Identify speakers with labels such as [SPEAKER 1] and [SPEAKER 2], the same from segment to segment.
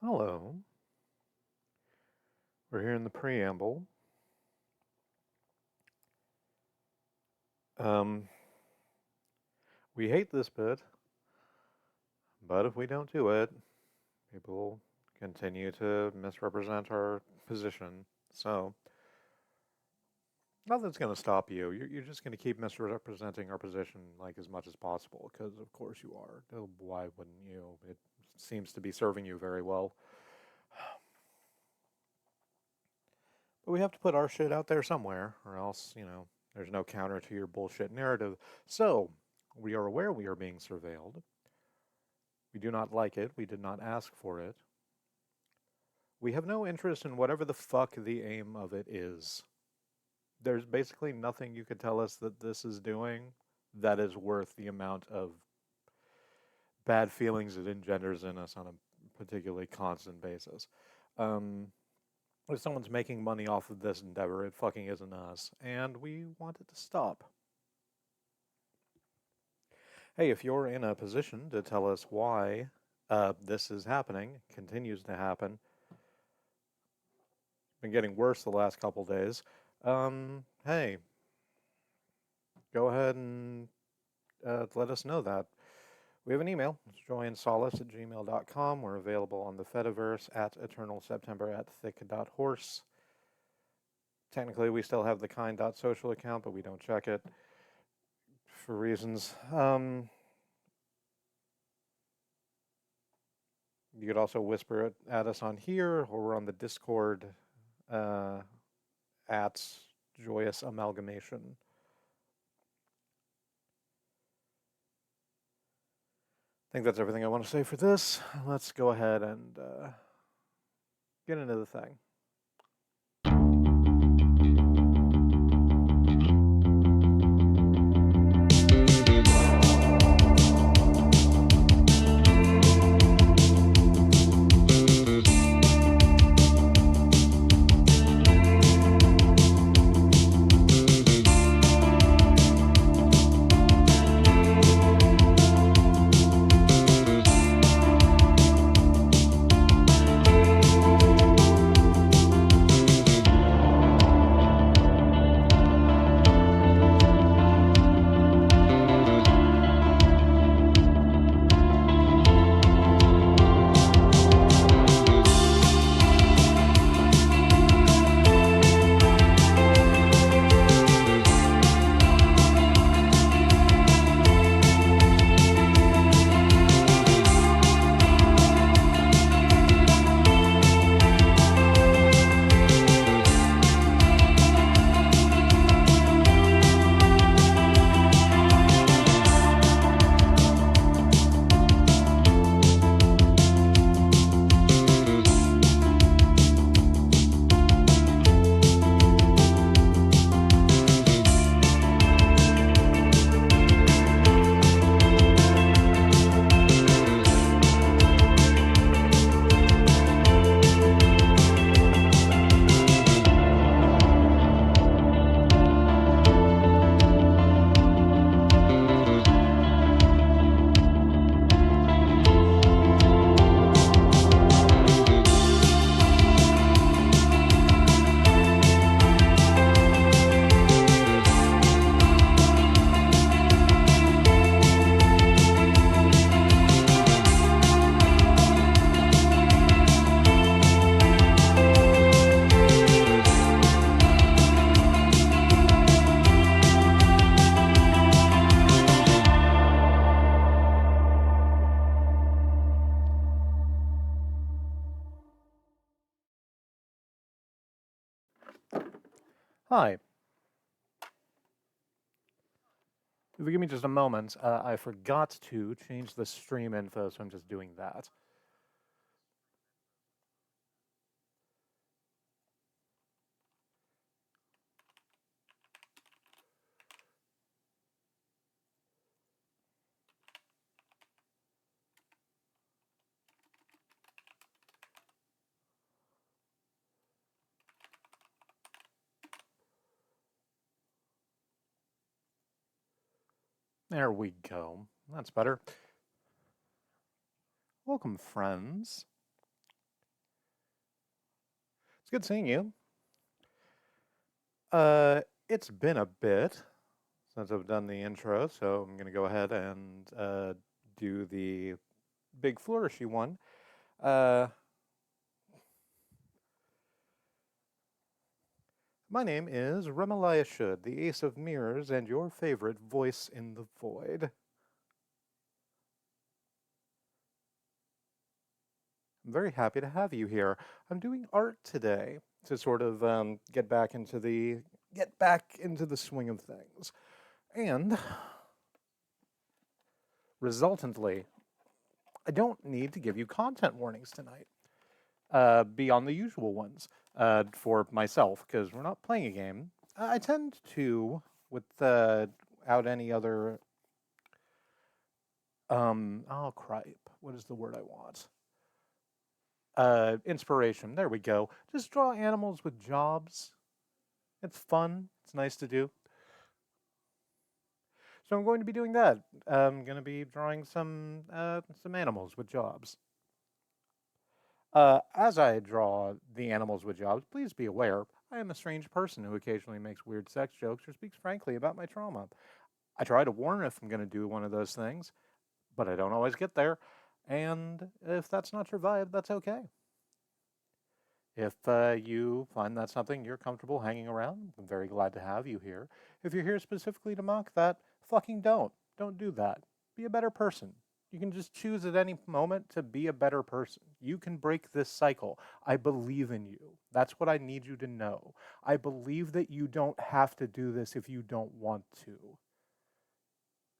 [SPEAKER 1] Hello. We're here in the preamble. Um, we hate this bit, but if we don't do it, people continue to misrepresent our position. So, nothing's going to stop you. You're just going to keep misrepresenting our position like as much as possible, because of course you are. Why wouldn't you? It seems to be serving you very well. But we have to put our shit out there somewhere, or else, there's no counter to your bullshit narrative. So, we are aware we are being surveilled. We do not like it. We did not ask for it. We have no interest in whatever the fuck the aim of it is. There's basically nothing you could tell us that this is doing that is worth the amount of bad feelings it engenders in us on a particularly constant basis. Um, if someone's making money off of this endeavor, it fucking isn't us, and we want it to stop. Hey, if you're in a position to tell us why this is happening, continues to happen, been getting worse the last couple days, hey, go ahead and let us know that. We have an email. It's joyandsolace@gmail.com. We're available on the Fediverse at eternalseptember at thick.horse. Technically, we still have the kind.social account, but we don't check it for reasons. You could also whisper it at us on here, or we're on the Discord at Joyous Amalgamation. I think that's everything I want to say for this. Let's go ahead and get into the thing. Hi. If you give me just a moment, I forgot to change the stream info, so I'm just doing that. There we go. That's better. Welcome, friends. good seeing you. It's been a bit since I've done the intro, so I'm going to go ahead and do the big flourishy one. My name is Remaliah Should, the Ace of Mirrors, and your favorite voice in the void. I'm very happy to have you here. I'm doing art today to sort of get back into the swing of things, and resultantly, I don't need to give you content warnings tonight. Beyond the usual ones for myself, because we're not playing a game. I tend to, without any other, oh, cripe. What is the word I want? Inspiration. There we go. Just draw animals with jobs. It's fun. It's nice to do. So I'm going to be doing that. I'm going to be drawing some animals with jobs. As I draw the animals with jobs, please be aware I am a strange person who occasionally makes weird sex jokes or speaks frankly about my trauma. I try to warn if I'm going to do one of those things, but I don't always get there. And if that's not your vibe, that's okay. If you find that something you're comfortable hanging around, I'm very glad to have you here. If you're here specifically to mock that, fucking don't. Don't do that. Be a better person. You can just choose at any moment to be a better person. You can break this cycle. I believe in you. That's what I need you to know. I believe that you don't have to do this if you don't want to.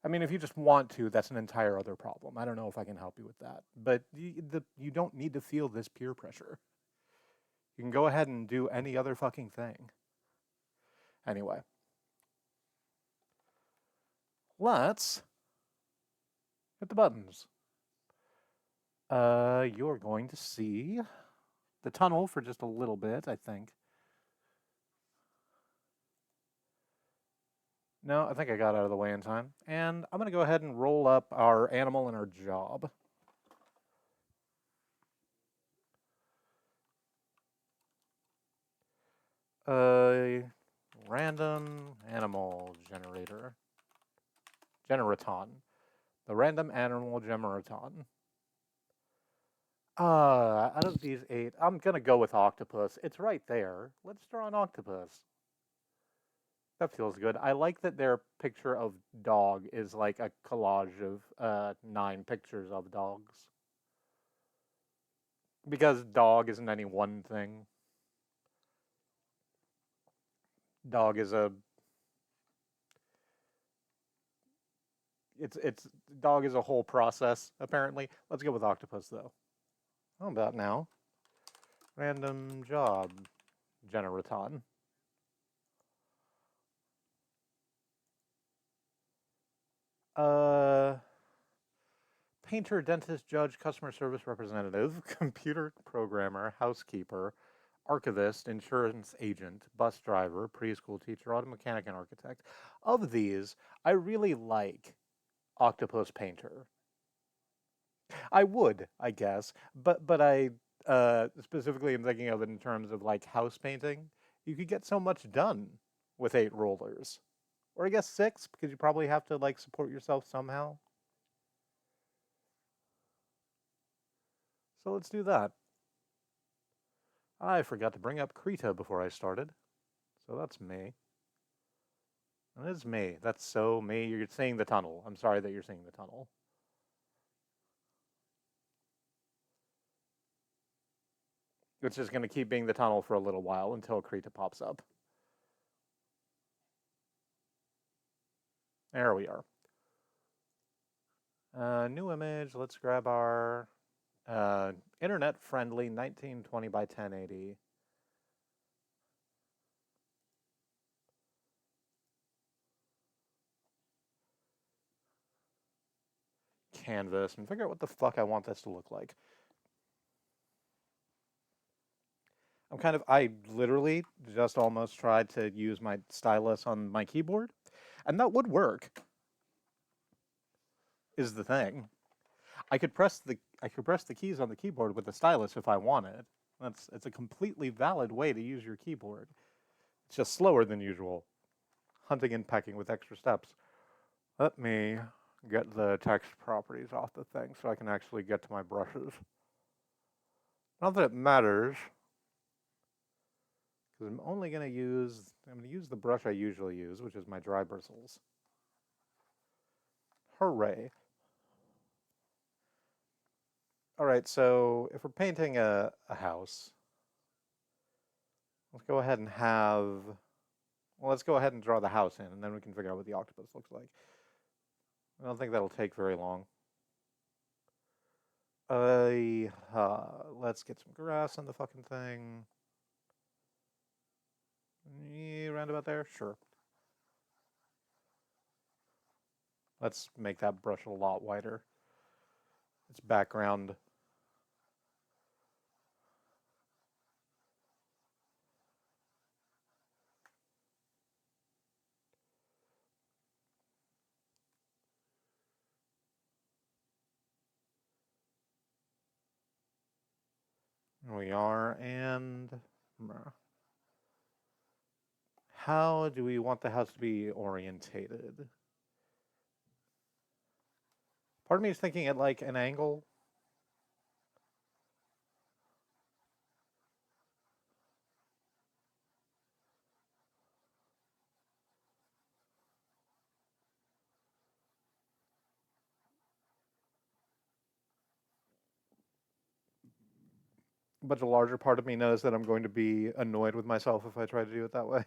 [SPEAKER 1] I mean, if you just want to, that's an entire other problem. I don't know if I can help you with that. But you don't need to feel this peer pressure. You can go ahead and do any other fucking thing. Anyway. Let's hit the buttons. You're going to see the tunnel for just a little bit, I think. No, I think I got out of the way in time. And I'm going to go ahead and roll up our animal and our job. Random animal generator. Generaton. The random animal generaton. Out of these 8, I'm going to go with octopus. It's right there. Let's draw an octopus. That feels good. I like that their picture of dog is like a collage of 9 pictures of dogs. Because dog isn't any one thing. Dog is a dog is a whole process, apparently. Let's go with octopus though. How about now? Random job generaton. Painter, dentist, judge, customer service representative, computer programmer, housekeeper, archivist, insurance agent, bus driver, preschool teacher, auto mechanic, and architect. Of these, I really like octopus painter. I would, I guess, but I specifically am thinking of it in terms of like house painting. You could get so much done with 8 rollers, or I guess 6 because you probably have to like support yourself somehow. So let's do that. I forgot to bring up Krita before I started, so that's me. That is me. That's so me. You're seeing the tunnel. I'm sorry that you're seeing the tunnel. It's just going to keep being the tunnel for a little while until Krita pops up. There we are. New image. Let's grab our internet-friendly 1920 by 1080. Canvas and figure out what the fuck I want this to look like. I literally just almost tried to use my stylus on my keyboard, and that would work. Is the thing. I could press the keys on the keyboard with the stylus if I wanted. It's a completely valid way to use your keyboard. It's just slower than usual. Hunting and pecking with extra steps. Let me get the text properties off the thing so I can actually get to my brushes. Not that it matters, because I'm going to use the brush I usually use, which is my dry bristles. Hooray. All right, so if we're painting a house, let's go ahead and let's go ahead and draw the house in, and then we can figure out what the octopus looks like. I don't think that'll take very long. Let's get some grass on the fucking thing. Round about there? Sure. Let's make that brush a lot wider. Its background. We are, and how do we want the house to be orientated? Part of me is thinking at like an angle. But the larger part of me knows that I'm going to be annoyed with myself if I try to do it that way.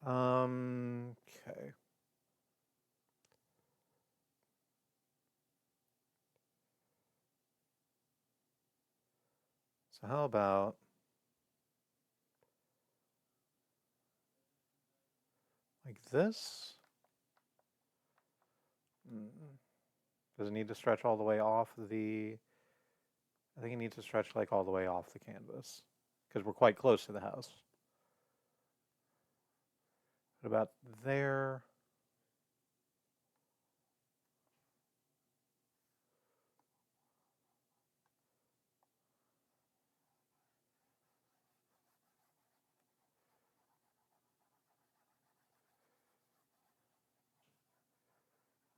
[SPEAKER 1] Okay. So how about like this? Does it need to stretch all the way off the... I think it needs to stretch like all the way off the canvas because we're quite close to the house. What about there?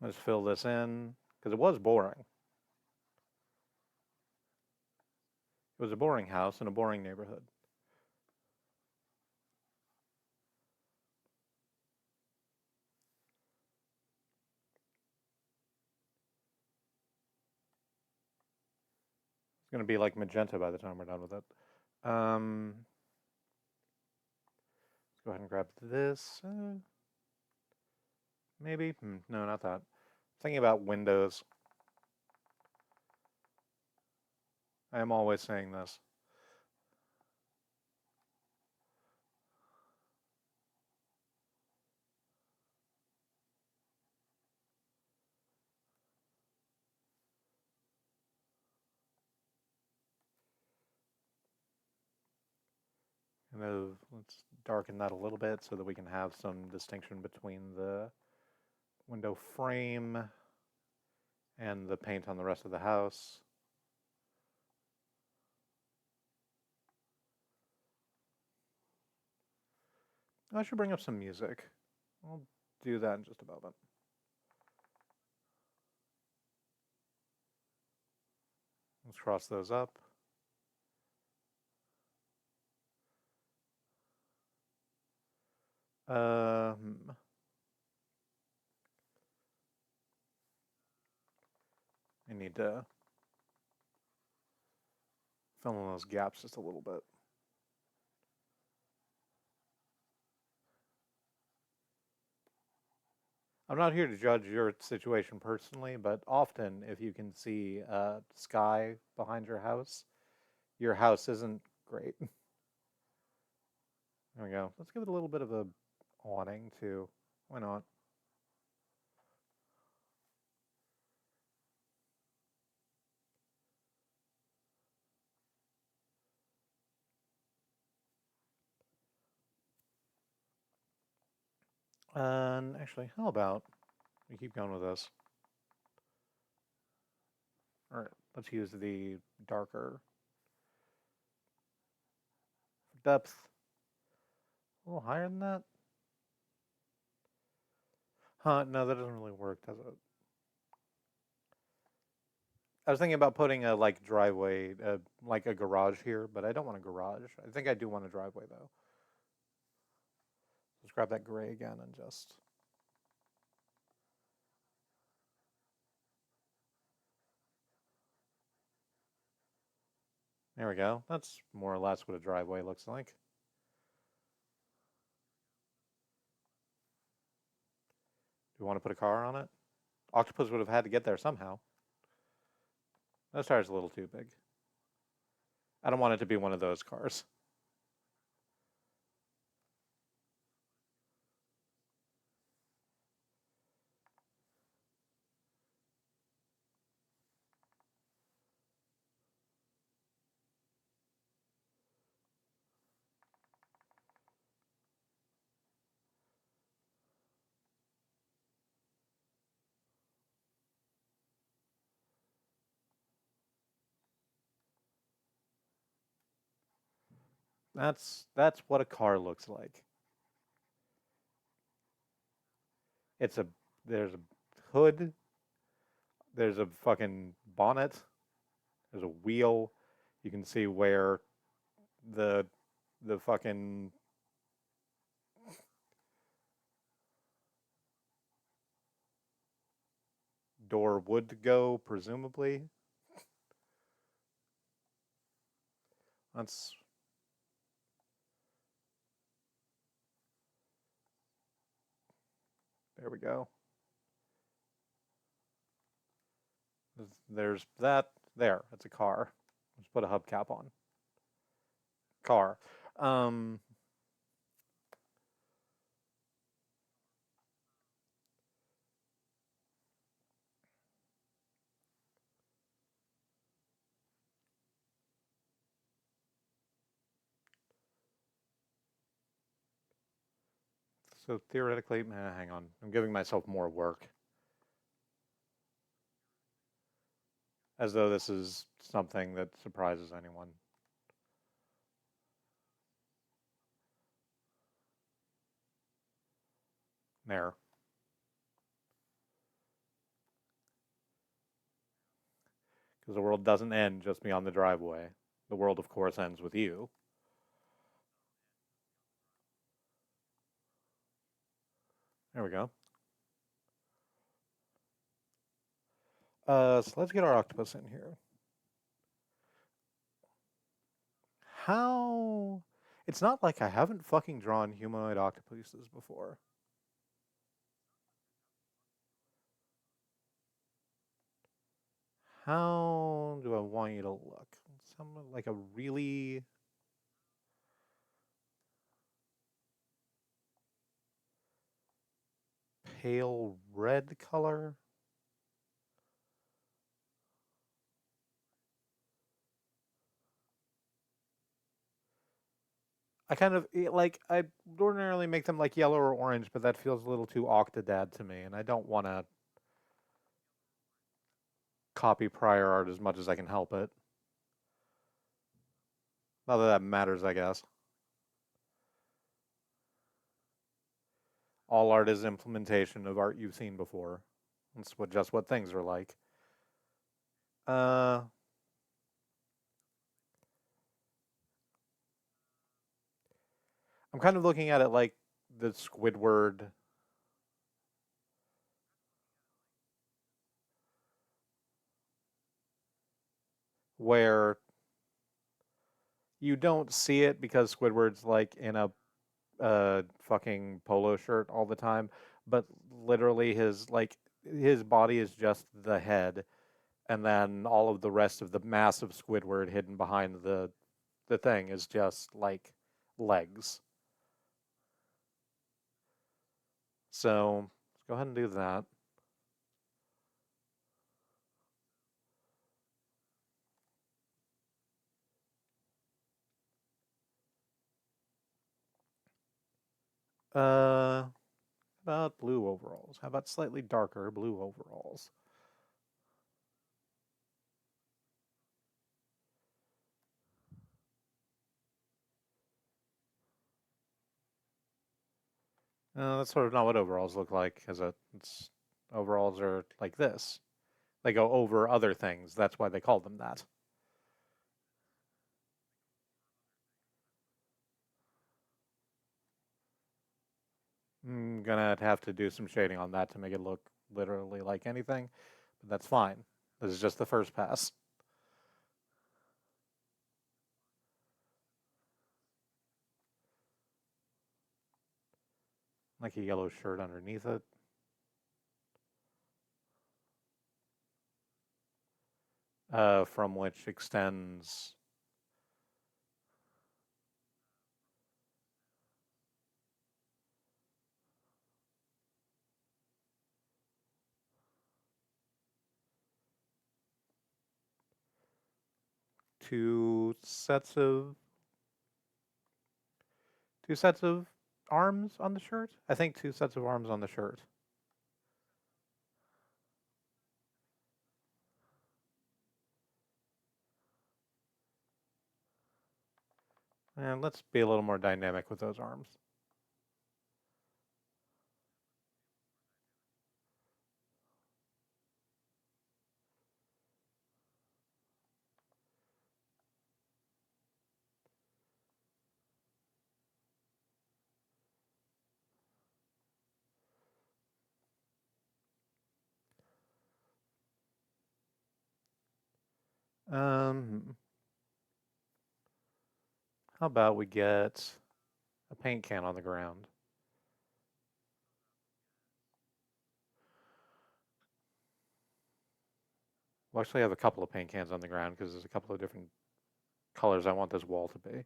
[SPEAKER 1] Let's fill this in because it was boring. It was a boring house in a boring neighborhood. It's going to be like magenta by the time we're done with it. Let's go ahead and grab this. Maybe? No, not that. Thinking about windows. I am always saying this. Let's darken that a little bit so that we can have some distinction between the window frame and the paint on the rest of the house. I should bring up some music. I'll do that in just a moment. Let's cross those up. I need to fill in those gaps just a little bit. I'm not here to judge your situation personally, but often if you can see sky behind your house isn't great. There we go. Let's give it a little bit of a awning too. Why not? And actually, how about We keep going with this. All right, let's use the darker depth. A little higher than that? Huh, no, that doesn't really work, does it? I was thinking about putting a like driveway, like a garage here, but I don't want a garage. I think I do want a driveway though. Let's grab that gray again and just. There we go. That's more or less what a driveway looks like. Do you want to put a car on it? Octopus would have had to get there somehow. That tire's a little too big. I don't want it to be one of those cars. That's what a car looks like. It's a there's a hood, there's a fucking bonnet, there's a wheel. You can see where the the fucking door would go, presumably. That's there we go. There's that there. It's a car. Let's put a hubcap on. Car. Um, so theoretically, hang on. I'm giving myself more work. As though this is something that surprises anyone. There. Because the world doesn't end just beyond the driveway. The world, of course, ends with you. There we go. So let's get our octopus in here. How? It's not like I haven't fucking drawn humanoid octopuses before. How do I want you to look? Some like a really pale red color. I kind of like I ordinarily make them like yellow or orange, but that feels a little too Octodad to me, and I don't want to copy prior art as much as I can help it. Not that that matters, I guess. All art is implementation of art you've seen before. That's what things are like. Uh, I'm kind of looking at it like the Squidward, where you don't see it because Squidward's like in a fucking polo shirt all the time, but literally his body is just the head, and then all of the rest of the massive Squidward hidden behind the thing is just like legs. So let's go ahead and do that. Uh, about blue overalls. overalls. How about slightly darker blue overalls? That's sort of not what overalls look like, is it? Overalls are like this. They go over other things. That's why they call them that. I'm gonna have to do some shading on that to make it look literally like anything, but that's fine. This is just the first pass. Like a yellow shirt underneath it. From which extends two sets of arms on the shirt. I think two sets of arms on the shirt. And let's be a little more dynamic with those arms. How about we get a paint can on the ground? We'll actually have a couple of paint cans on the ground because there's a couple of different colors I want this wall to be.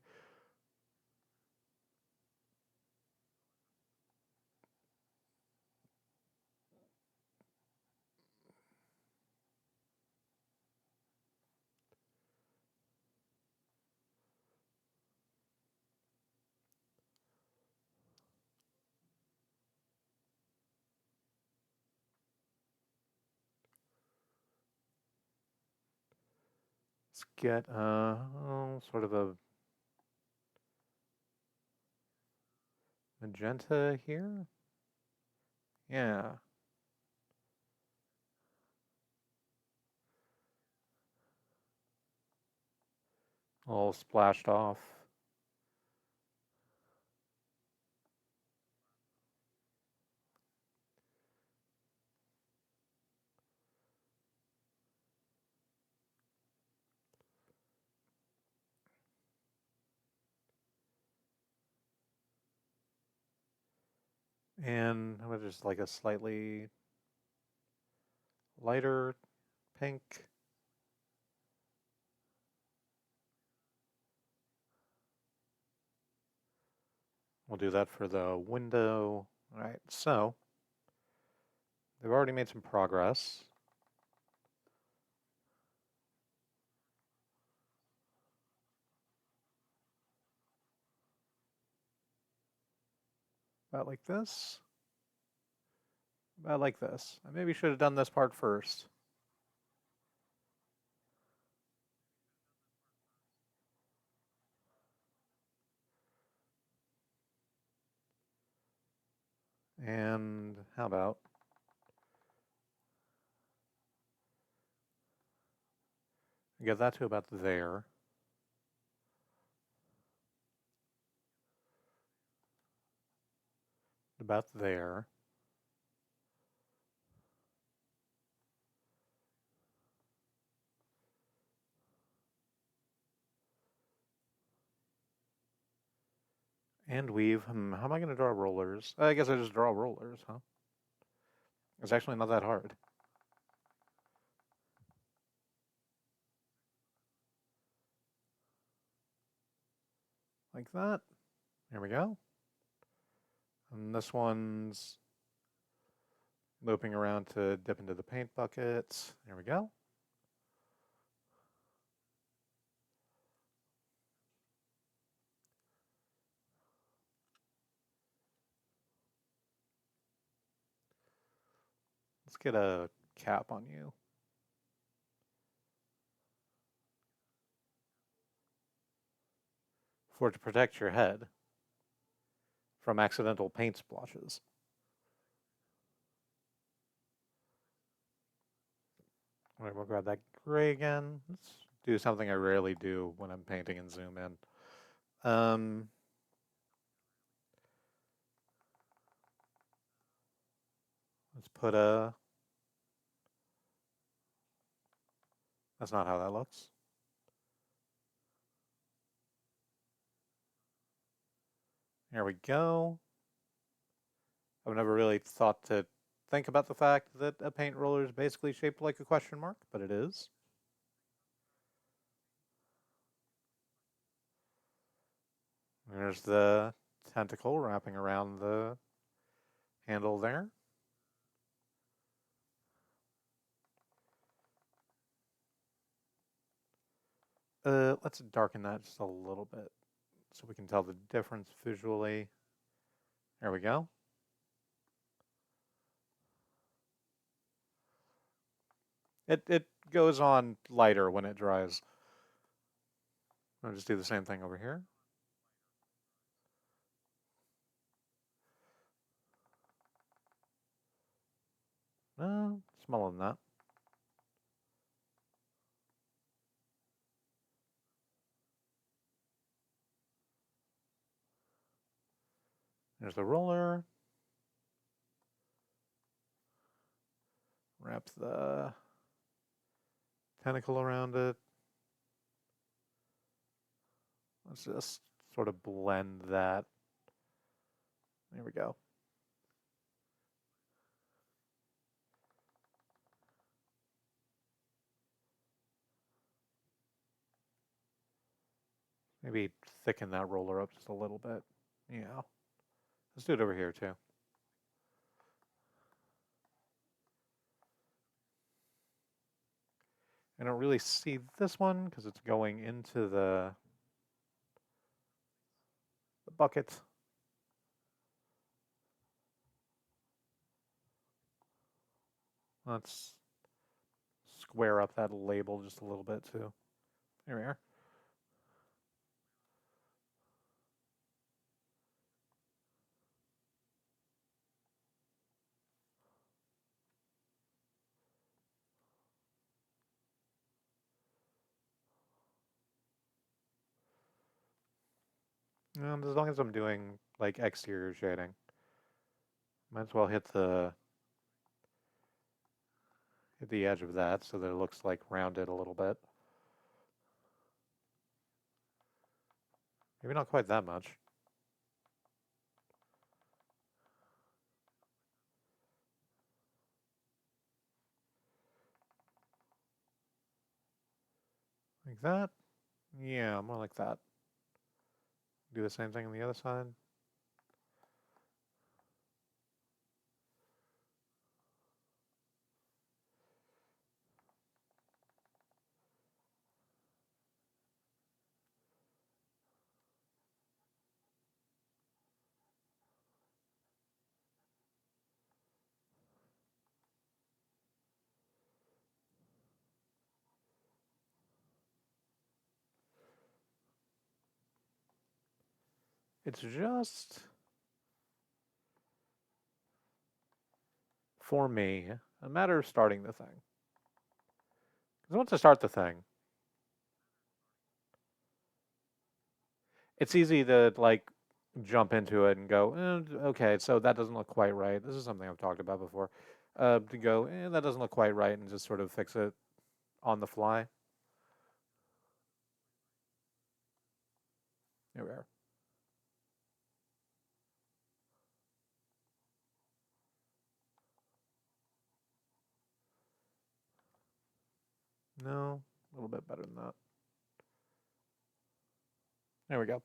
[SPEAKER 1] Let's get sort of a magenta here. Yeah. All splashed off. And how about just like a slightly lighter pink? We'll do that for the window. All right, so they've already made some progress. About like this. About like this. I maybe should have done this part first. And how about get that to about there. About there. And weave. How am I going to draw rollers? I guess I just draw rollers, huh? It's actually not that hard. Like that. There we go. And this one's looping around to dip into the paint bucket. There we go. Let's get a cap on you. For to protect your head from accidental paint splotches. All right, we'll grab that gray again. Let's do something I rarely do when I'm painting and zoom in. Let's put a... That's not how that looks. There we go. I've never really thought to think about the fact that a paint roller is basically shaped like a question mark, but it is. There's the tentacle wrapping around the handle there. Let's darken that just a little bit so we can tell the difference visually. There we go. It goes on lighter when it dries. I'll just do the same thing over here. Smaller than that. There's the roller. Wrap the tentacle around it. Let's just sort of blend that. There we go. Maybe thicken that roller up just a little bit. Yeah. Let's do it over here too. I don't really see this one because it's going into the bucket. Let's square up that label just a little bit too. There we are. And as long as I'm doing like exterior shading, might as well hit the edge of that so that it looks like rounded a little bit. Maybe not quite that much. Like that? Yeah, more like that. Do the same thing on the other side. It's just, for me, a matter of starting the thing. Because once I start the thing, it's easy to like jump into it and go, okay, so that doesn't look quite right. This is something I've talked about before. To go, that doesn't look quite right, and just sort of fix it on the fly. There we are. No, a little bit better than that. There we go.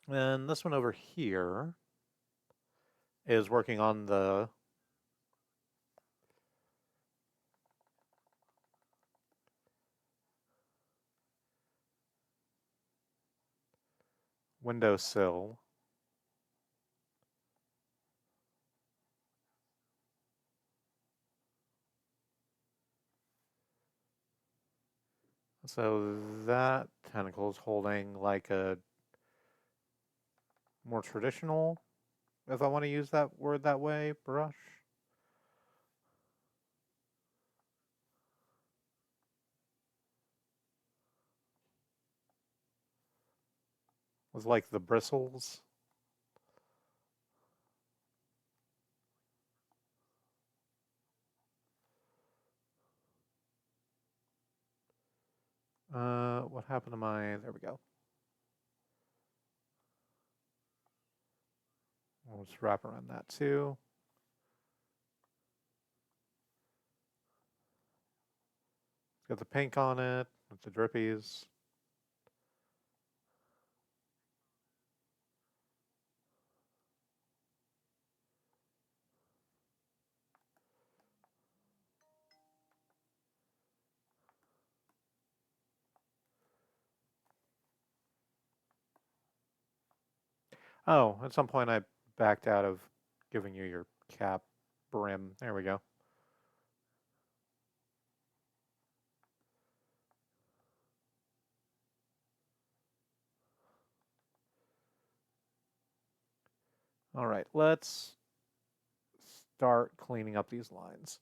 [SPEAKER 1] And this one over here is working on the windowsill. So that tentacle is holding like a more traditional, if I want to use that word that way, brush. With like the bristles. What happened to my, there we go. We'll just wrap around that too. It's got the pink on it with the drippies. Oh, at some point I backed out of giving you your cap brim. There we go. All right, let's start cleaning up these lines.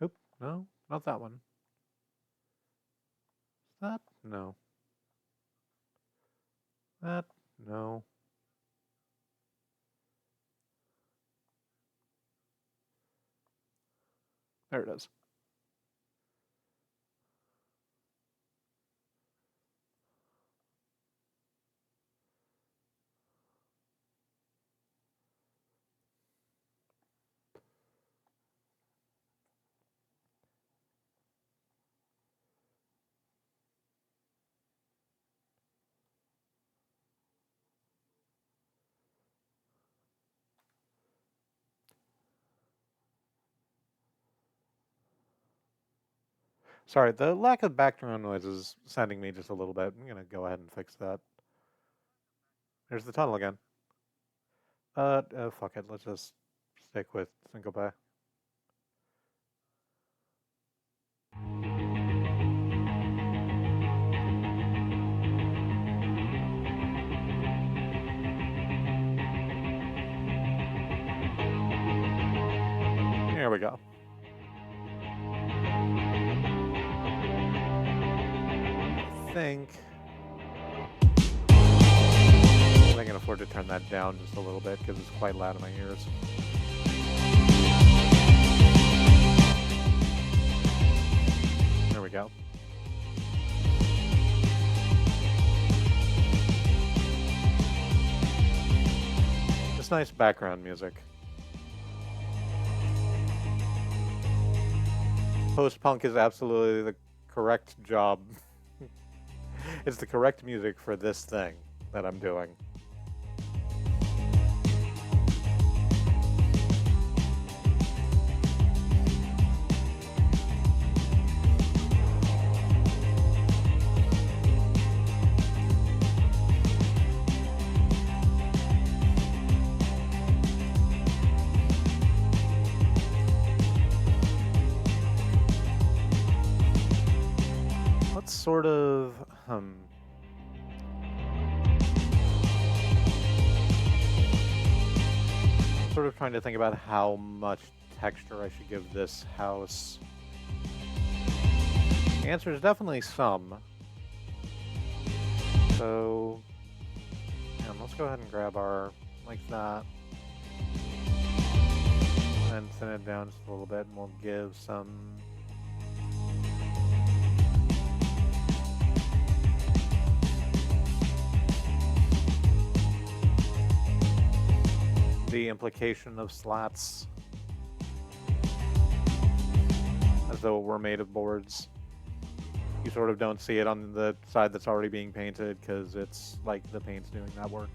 [SPEAKER 1] Oop, no, not that one. That, no. That, no. There it is. Sorry, the lack of background noise is sending me just a little bit. I'm going to go ahead and fix that. There's the tunnel again. Fuck it. Let's just stick with single pay. There we go. I think I can afford to turn that down just a little bit because it's quite loud in my ears. There we go. It's nice background music. Post-punk is absolutely the correct job. It's the correct music for this thing that I'm doing. Sort of trying to think about how much texture I should give this house. The answer is definitely some. So, yeah, let's go ahead and grab our, like that. And thin it down just a little bit, and we'll give some the implication of slats as though it were made of boards. You sort of don't see it on the side that's already being painted because it's like the paint's doing that work.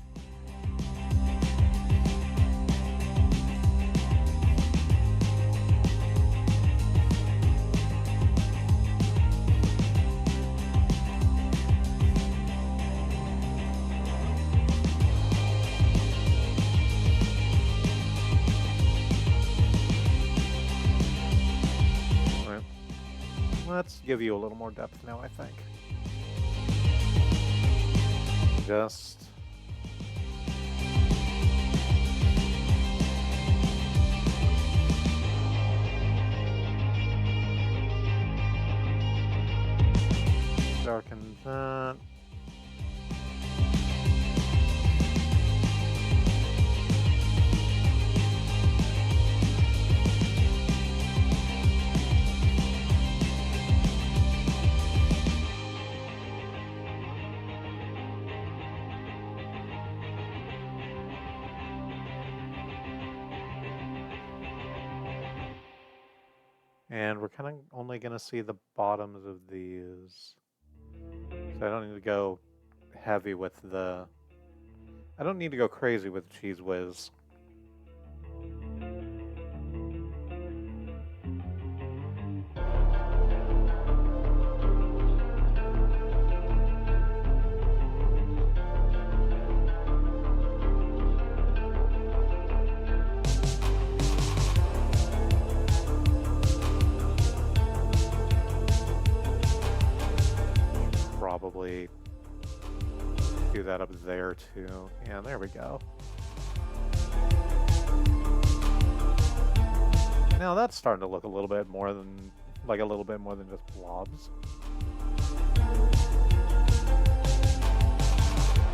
[SPEAKER 1] Let's give you a little more depth now, I think. Just... darken that. And we're kind of only going to see the bottoms of these. So I don't need to go heavy with the... I don't need to go crazy with Cheese Whiz. Probably do that up there too. Yeah, there we go. Now that's starting to look a little bit more than, like a little bit more than just blobs.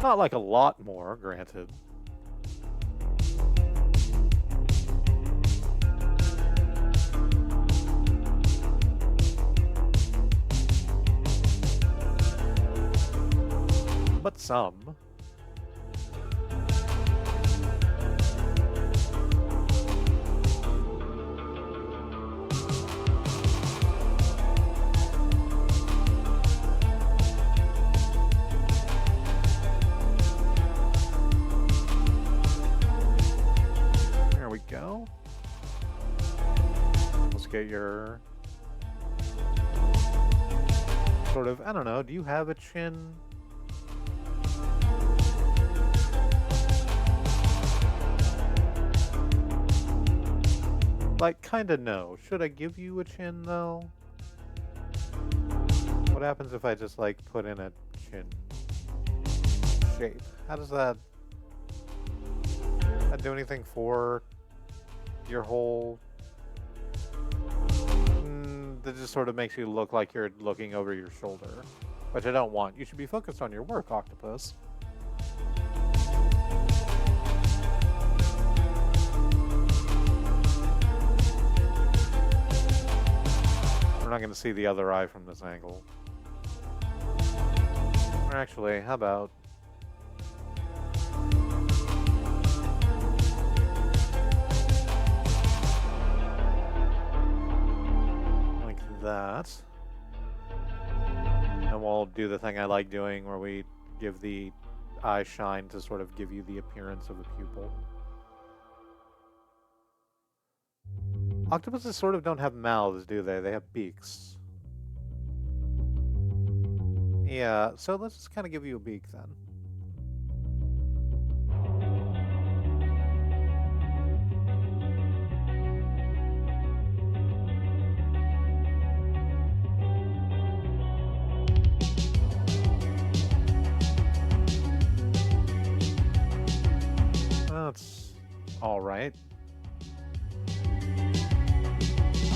[SPEAKER 1] Not like a lot more, granted. But some. There we go. Let's get your sort of, I don't know, do you have a chin? Like, kinda no. Should I give you a chin, though? What happens if I just, like, put in a chin shape? How does that do anything for your whole... that just sort of makes you look like you're looking over your shoulder, which I don't want. You should be focused on your work, Octopus. We're not going to see the other eye from this angle. Or actually, how about... like that. And we'll do the thing I like doing where we give the eye shine to sort of give you the appearance of a pupil. Octopuses sort of don't have mouths, do they? They have beaks. Yeah, so let's just kind of give you a beak then. That's all right.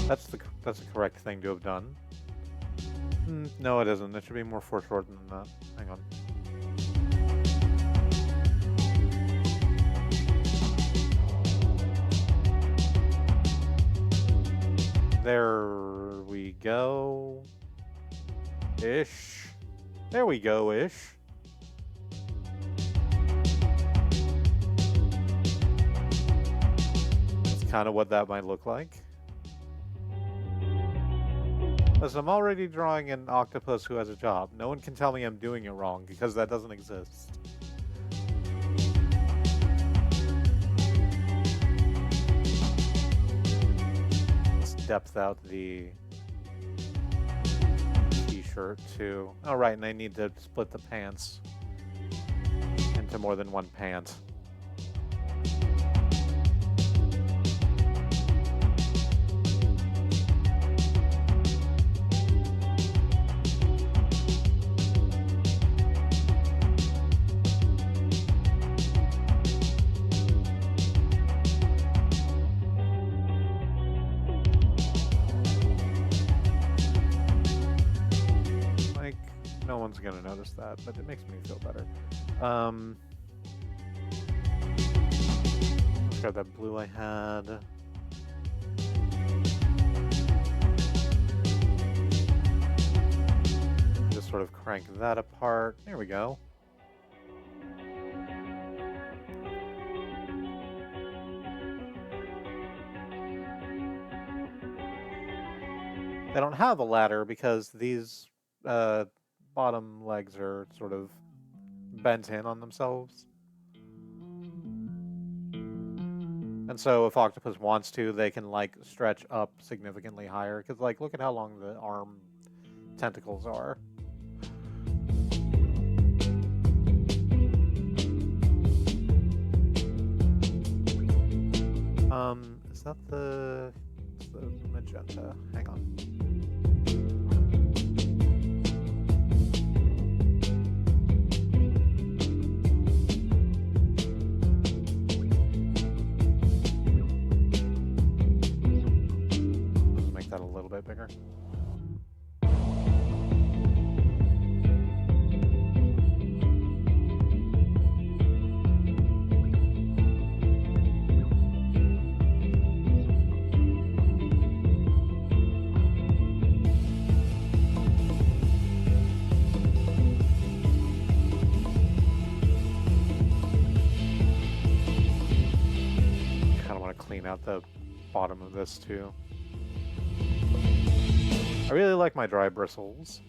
[SPEAKER 1] That's the correct thing to have done. No, it isn't. It should be more foreshortened than that. Hang on. There we go. Ish. There we go, ish. That's kind of what that might look like. Listen, I'm already drawing an octopus who has a job. No one can tell me I'm doing it wrong, because that doesn't exist. Let's depth out the t-shirt, too. Oh, right, and I need to split the pants into more than one pant. going to notice that, but it makes me feel better. Let's grab that blue I had. Just sort of crank that apart. There we go. They don't have a ladder because these bottom legs are sort of bent in on themselves. And so if Octopus wants to, they can, like, stretch up significantly higher. Because, like, look at how long the arm tentacles are. Is that the magenta? Hang on. Make that a little bit bigger. Out the bottom of this too. I really like my dry bristles.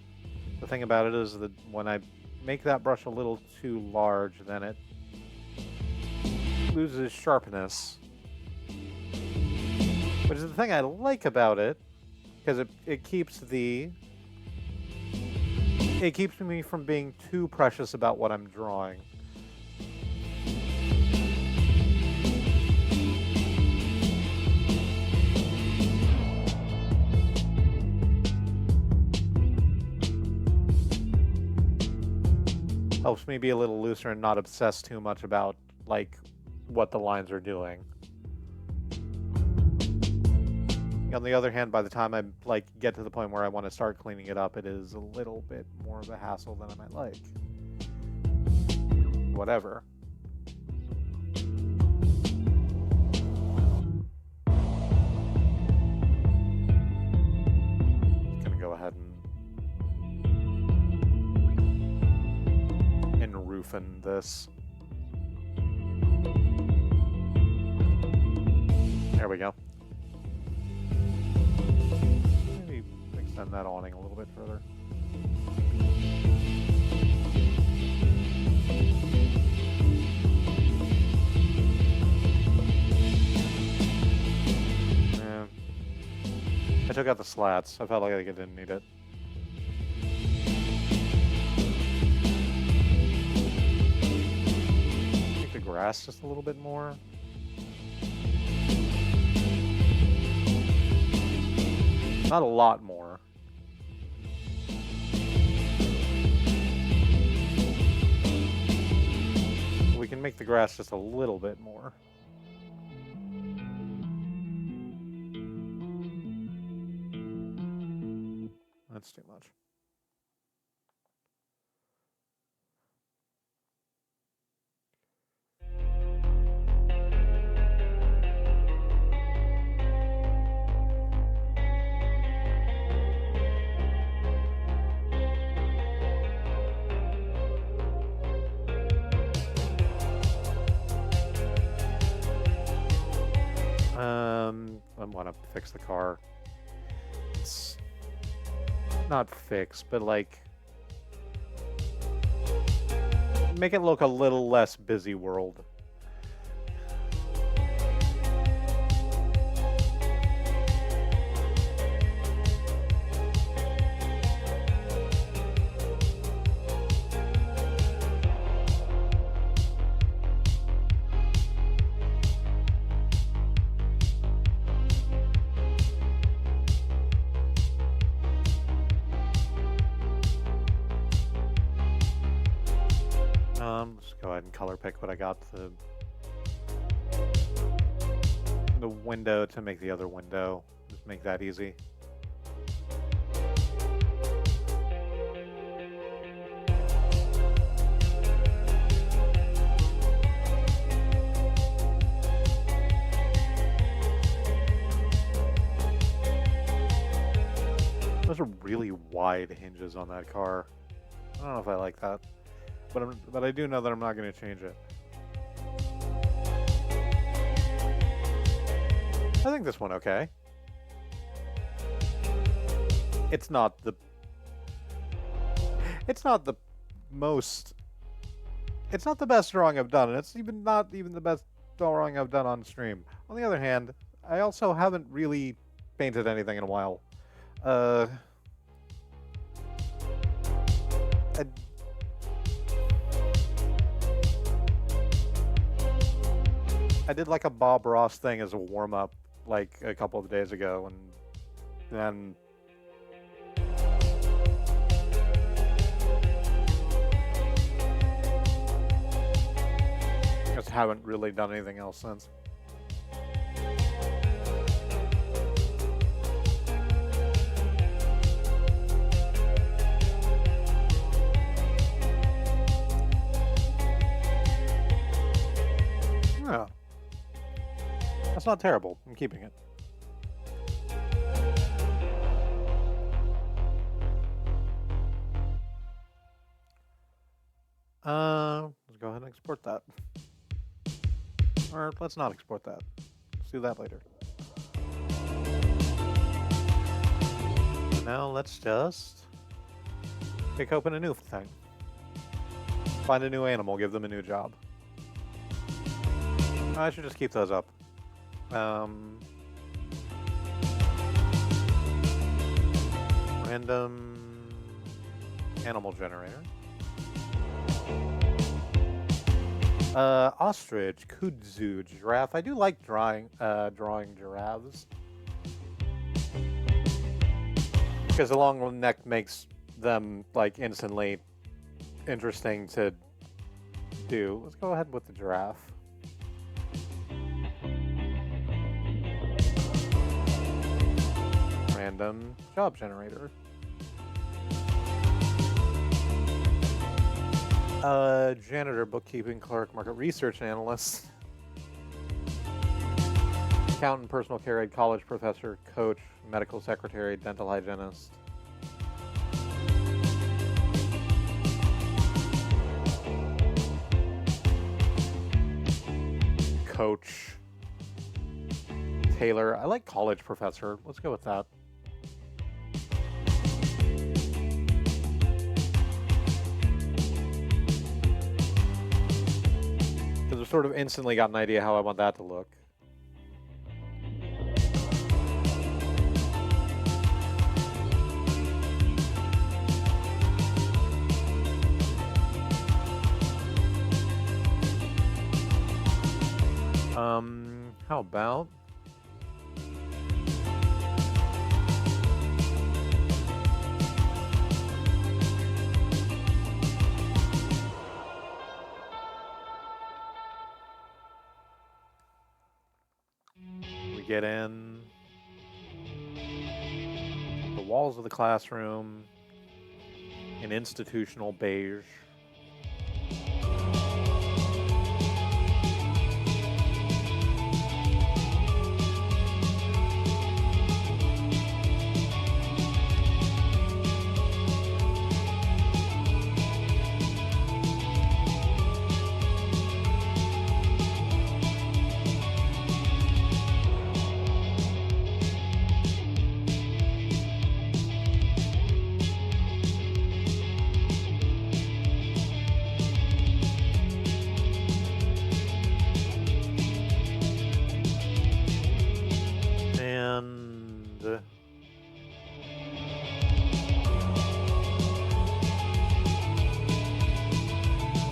[SPEAKER 1] The thing about it is that when I make that brush a little too large, then it loses sharpness. Which is the thing I like about it, because it keeps me from being too precious about what I'm drawing. Helps me be a little looser and not obsess too much about, like, what the lines are doing. On the other hand, by the time I, like, get to the point where I want to start cleaning it up, it is a little bit more of a hassle than I might like. Whatever. Just gonna go ahead and roofing this. There we go. Maybe extend that awning a little bit further. Yeah. I took out the slats. I felt like I didn't need it. Make the grass just a little bit more. Not a lot more. We can make the grass just a little bit more. That's too much. I want to fix the car. It's not fix, but like make it look a little less busy world. Let's go ahead and color pick what I got the window to make the other window. Just make that easy. Those are really wide hinges on that car. I don't know if I like that. But I do know that I'm not going to change it. I think this one okay. It's not the most. It's not the best drawing I've done, and it's not even the best drawing I've done on stream. On the other hand, I also haven't really painted anything in a while. I did like a Bob Ross thing as a warm-up like a couple of days ago, and then just haven't really done anything else since. Yeah. That's not terrible. I'm keeping it. Let's go ahead and export that. Or let's not export that. Let's do that later. Now let's just pick open a new thing. Find a new animal, give them a new job. I should just keep those up. Random animal generator. Ostrich, kudzu, giraffe. I do like drawing giraffes. Because the long neck makes them, like, instantly interesting to do. Let's go ahead with the giraffe. Random job generator. Janitor, bookkeeping clerk, market research analyst, accountant, personal care aide, college professor, coach, medical secretary, dental hygienist. Coach. Tailor. I like college professor. Let's go with that. Because I've sort of instantly got an idea how I want that to look. How about we get in the walls of the classroom in institutional beige.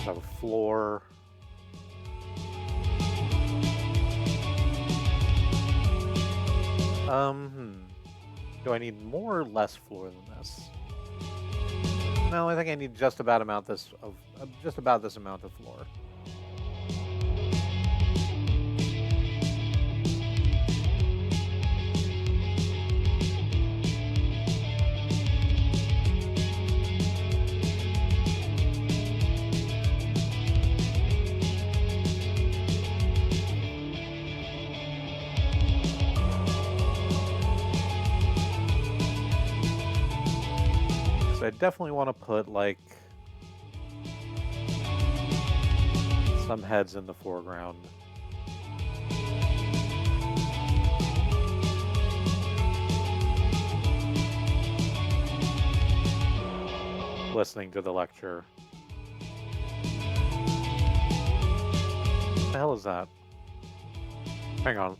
[SPEAKER 1] Have a floor. Do I need more or less floor than this? No, I think I need just about this amount of floor. Actually, I definitely want to put, like, some heads in the foreground. Listening to the lecture. What the hell is that? Hang on.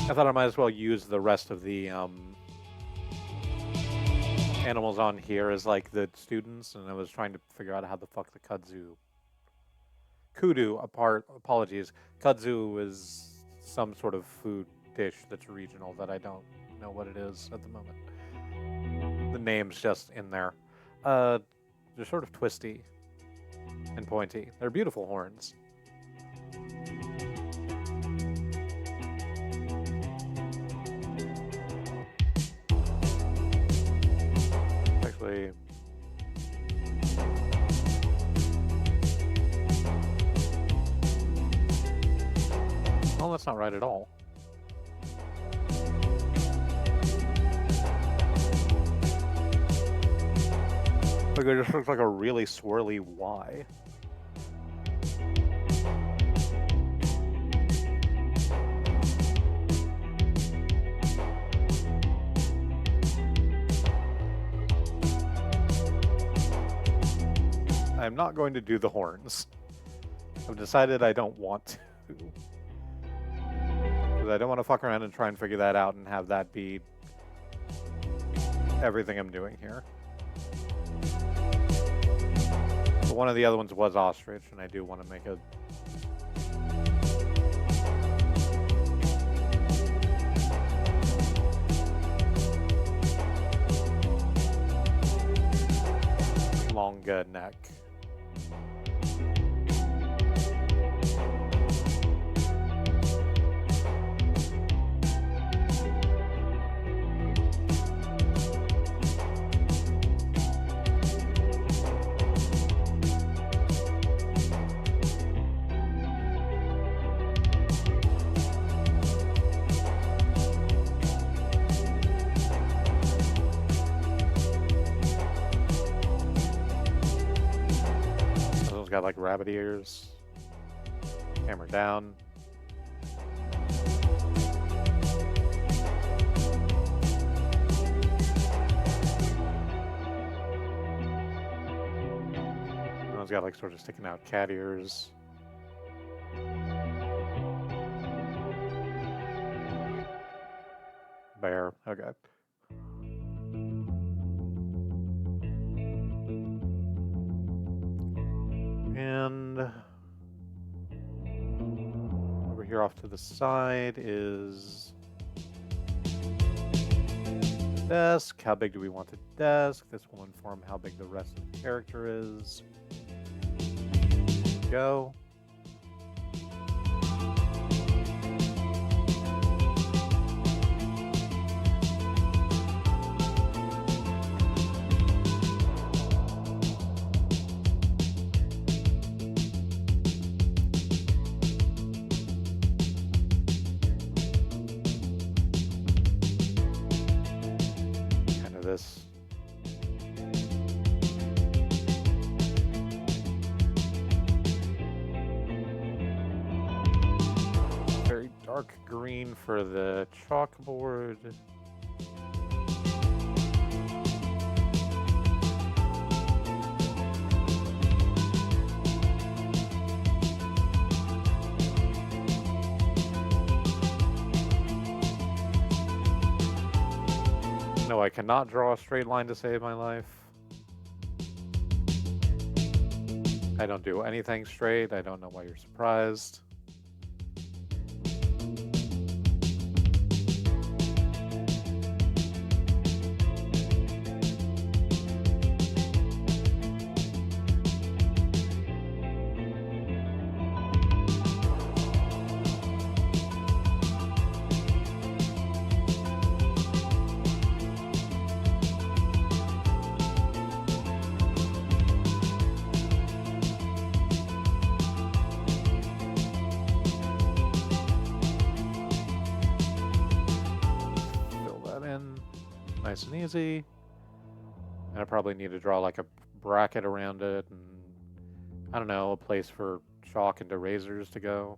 [SPEAKER 1] I thought I might as well use the rest of the animals on here as like the students, and I was trying to figure out how the fuck the kudu apologies. Kudzu is some sort of food dish that's regional that I don't know what it is at the moment. The name's just in there. They're sort of twisty and pointy. They're beautiful horns. Actually, well, that's not right at all. Like, it just looks like a really swirly Y. I'm not going to do the horns. I've decided I don't want to. Because I don't want to fuck around and try and figure that out and have that be everything I'm doing here. But one of the other ones was ostrich, and I do want to make a longer neck. Got like rabbit ears. Hammer down. One's got like sort of sticking out cat ears. Bear. Okay. And over here off to the side is the desk. How big do we want the desk? This will inform how big the rest of the character is. Go. This. Very dark green for the chalkboard. No, I cannot draw a straight line to save my life. I don't do anything straight. I don't know why you're surprised. nice and easy. And I probably need to draw like a bracket around it and, I don't know, a place for chalk and erasers to go.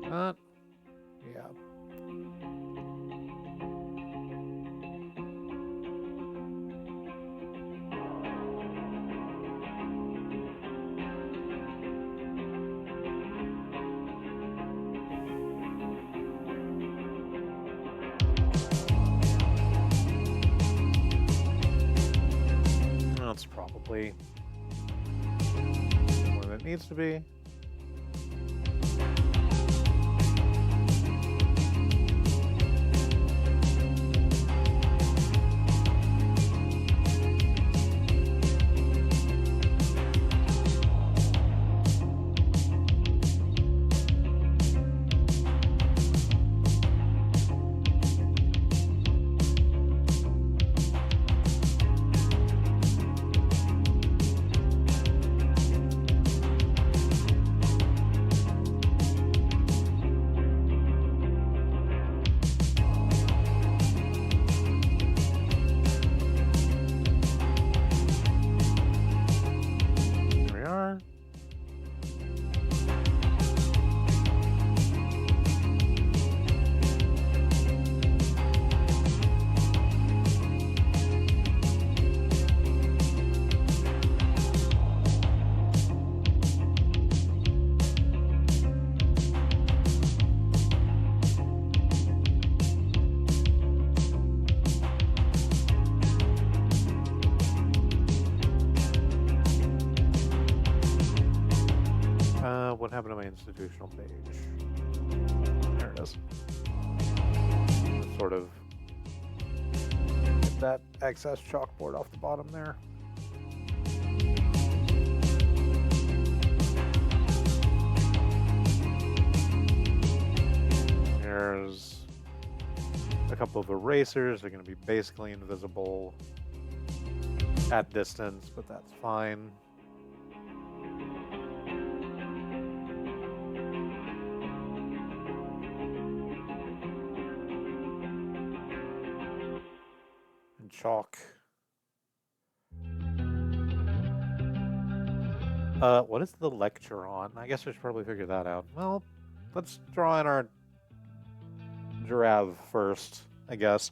[SPEAKER 1] Yeah. That's probably more than it needs to be. What happened to my institutional page? There it is. Sort of get that excess chalkboard off the bottom there. There's a couple of erasers. They're going to be basically invisible at distance, but that's fine. Chalk. What is the lecture on? I guess I should probably figure that out. Well, let's draw in our giraffe first, I guess.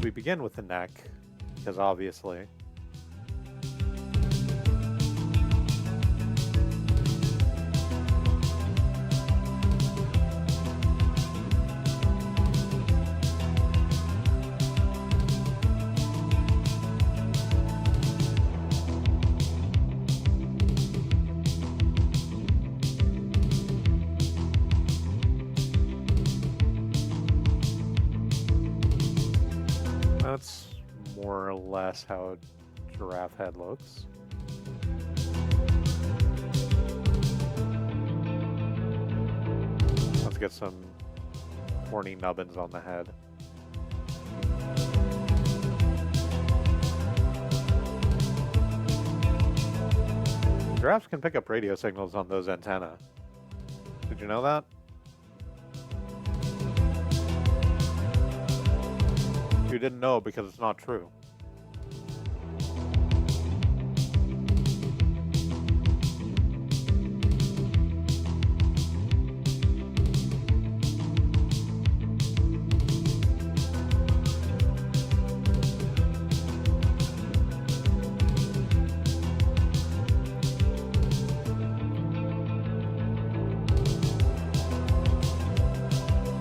[SPEAKER 1] We begin with the neck, because obviously. That's more or less how a giraffe head looks. Let's get some horny nubbins on the head. Giraffes can pick up radio signals on those antennae. Did you know that? You didn't know because it's not true.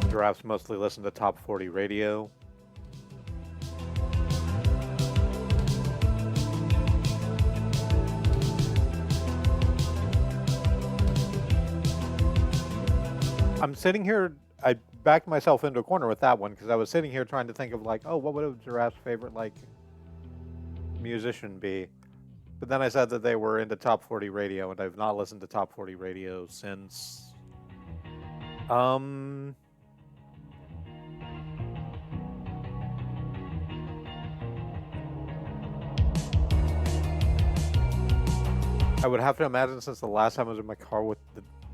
[SPEAKER 1] Giraffes mostly listen to top 40 radio. I'm sitting here, I backed myself into a corner with that one because I was sitting here trying to think of like, oh, what would a giraffe's favorite like musician be? But then I said that they were into top 40 radio, and I've not listened to top 40 radio since Um, I would have to imagine since the last time I was in my car with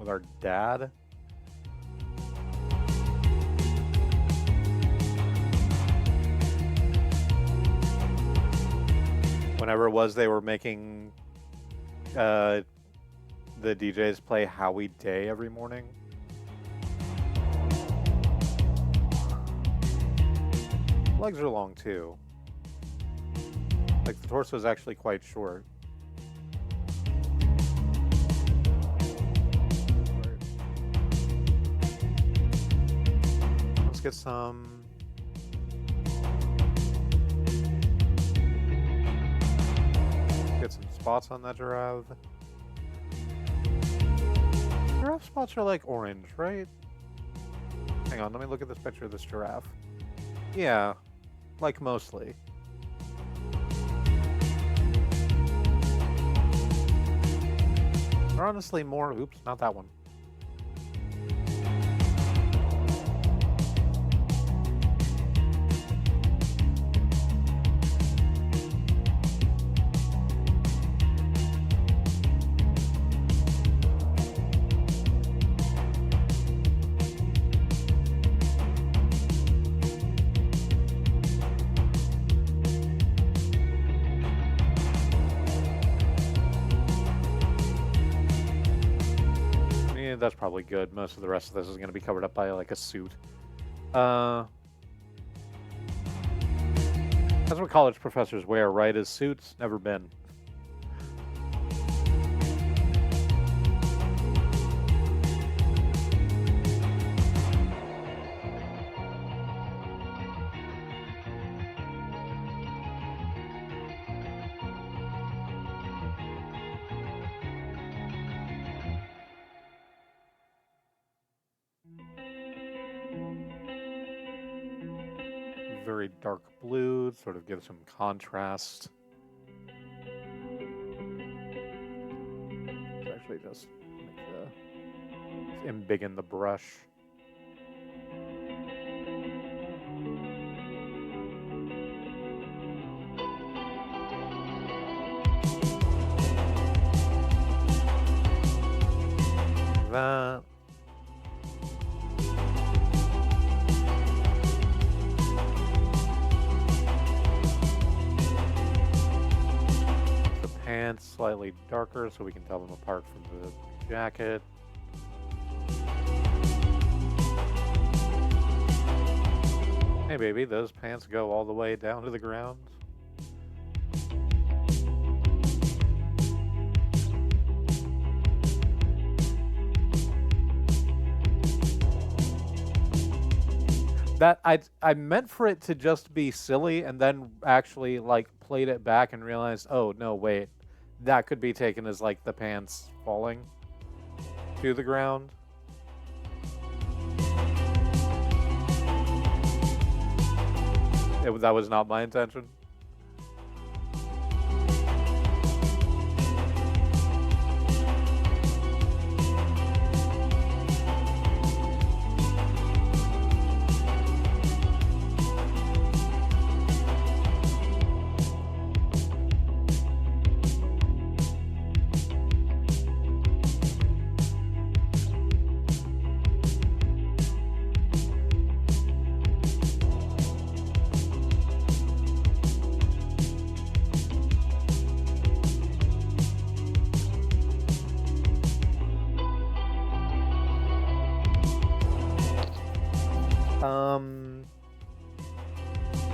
[SPEAKER 1] our dad. Whenever it was they were making the DJs play Howie Day every morning. Legs are long too. Like the torso is actually quite short. Let's get some. Get some spots on that giraffe. Giraffe spots are like orange, right? Hang on, let me look at this picture of this giraffe. Yeah, like mostly. Or honestly more, oops, not that one. That's probably good. Most of the rest of this is going to be covered up by like a suit. That's what college professors wear, right? Is suits? Never been. Very dark blue, sort of gives some contrast. Let's actually just embiggen the brush. That. Pants slightly darker so we can tell them apart from the jacket. Hey baby, those pants go all the way down to the ground. That I meant for it to just be silly and then actually like played it back and realized, oh no, wait. That could be taken as like the pants falling to the ground. That was not my intention.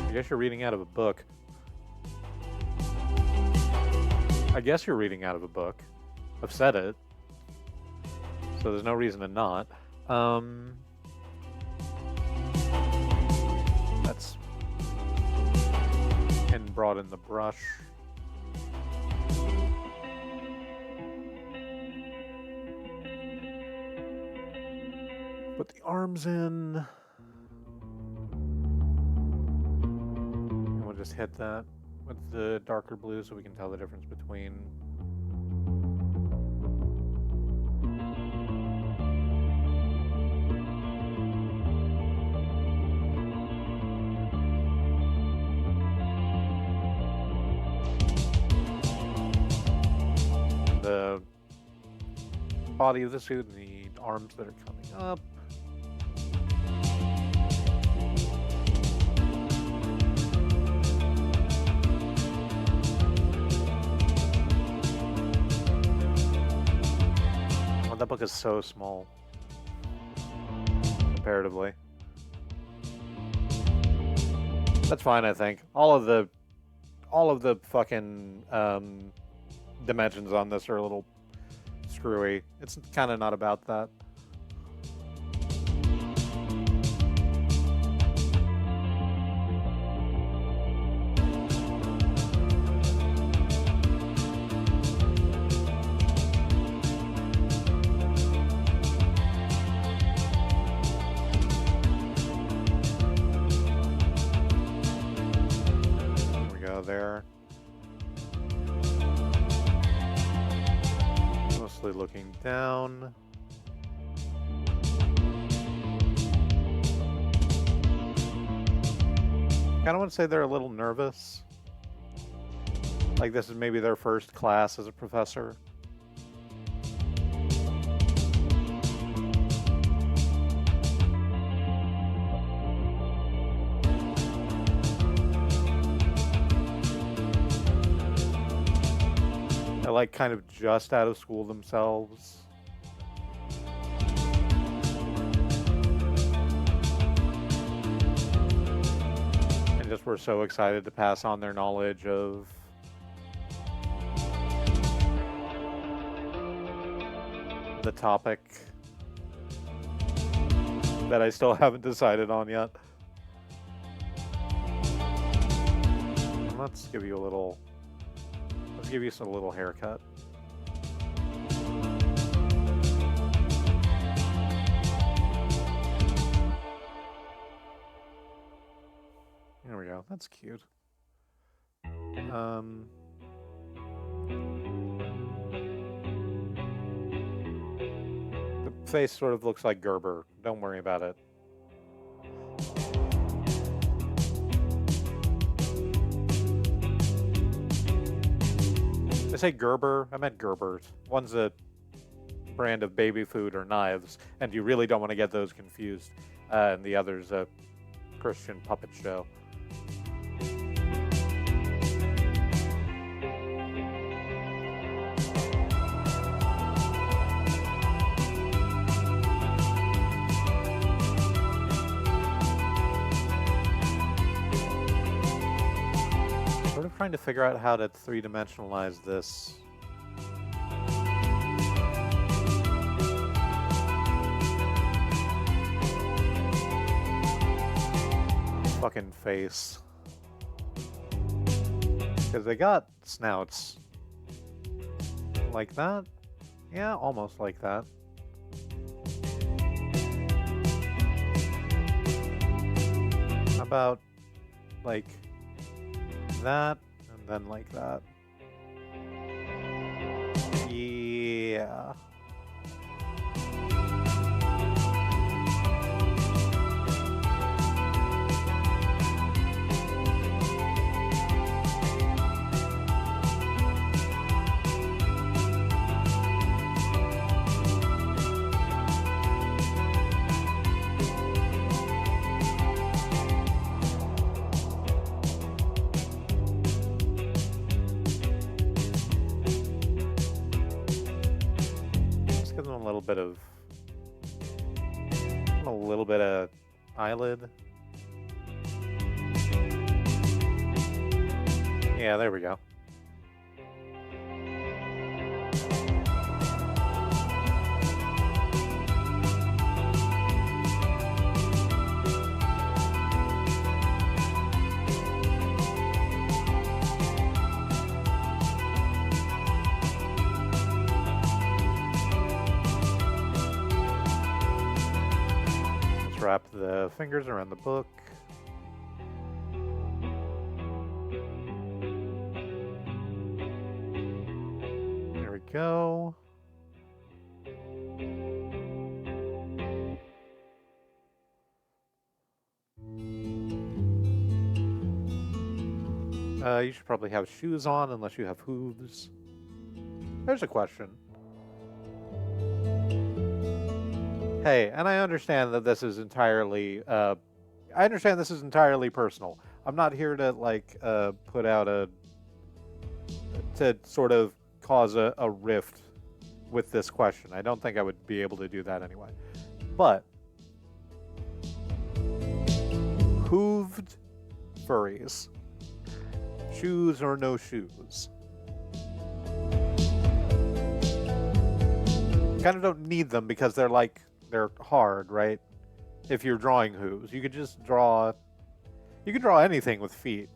[SPEAKER 1] I guess you're reading out of a book. I guess you're reading out of a book. I've said it. So there's no reason to not. That's... And brought in the brush. Put the arms in. And we'll just hit that with the darker blue so we can tell the difference between the body of the suit and the arms that are coming up. Oh, that book is so small comparatively. That's fine, I think. All of the fucking dimensions on this are a little screwy. It's kind of not about that. There. Mostly looking down. Kind of want to say they're a little nervous. Like this is maybe their first class as a professor. They're like kind of just out of school themselves. And just were so excited to pass on their knowledge of the topic that I still haven't decided on yet. Let's give you a little... Let's give you a little haircut. There we go. That's cute. The face sort of looks like Gerber. Don't worry about it. I say Gerber, I meant Gerbert. One's a brand of baby food or knives, and you really don't want to get those confused. And the other's a Christian puppet show. Trying to figure out how to three-dimensionalize this. Fucking face. Because they got snouts. Like that? Yeah, almost like that. How about, like, that? Then like that. Yeah. A little bit of eyelid. Yeah, there we go. Wrap the fingers around the book. There we go. You should probably have shoes on unless you have hooves. There's a question. Hey, and I understand that this is entirely, personal. I'm not here to, like, put out to sort of cause a rift with this question. I don't think I would be able to do that anyway. But, hooved furries. Shoes or no shoes? Kind of don't need them because they're hard, right? If you're drawing hooves, you could just draw. You can draw anything with feet,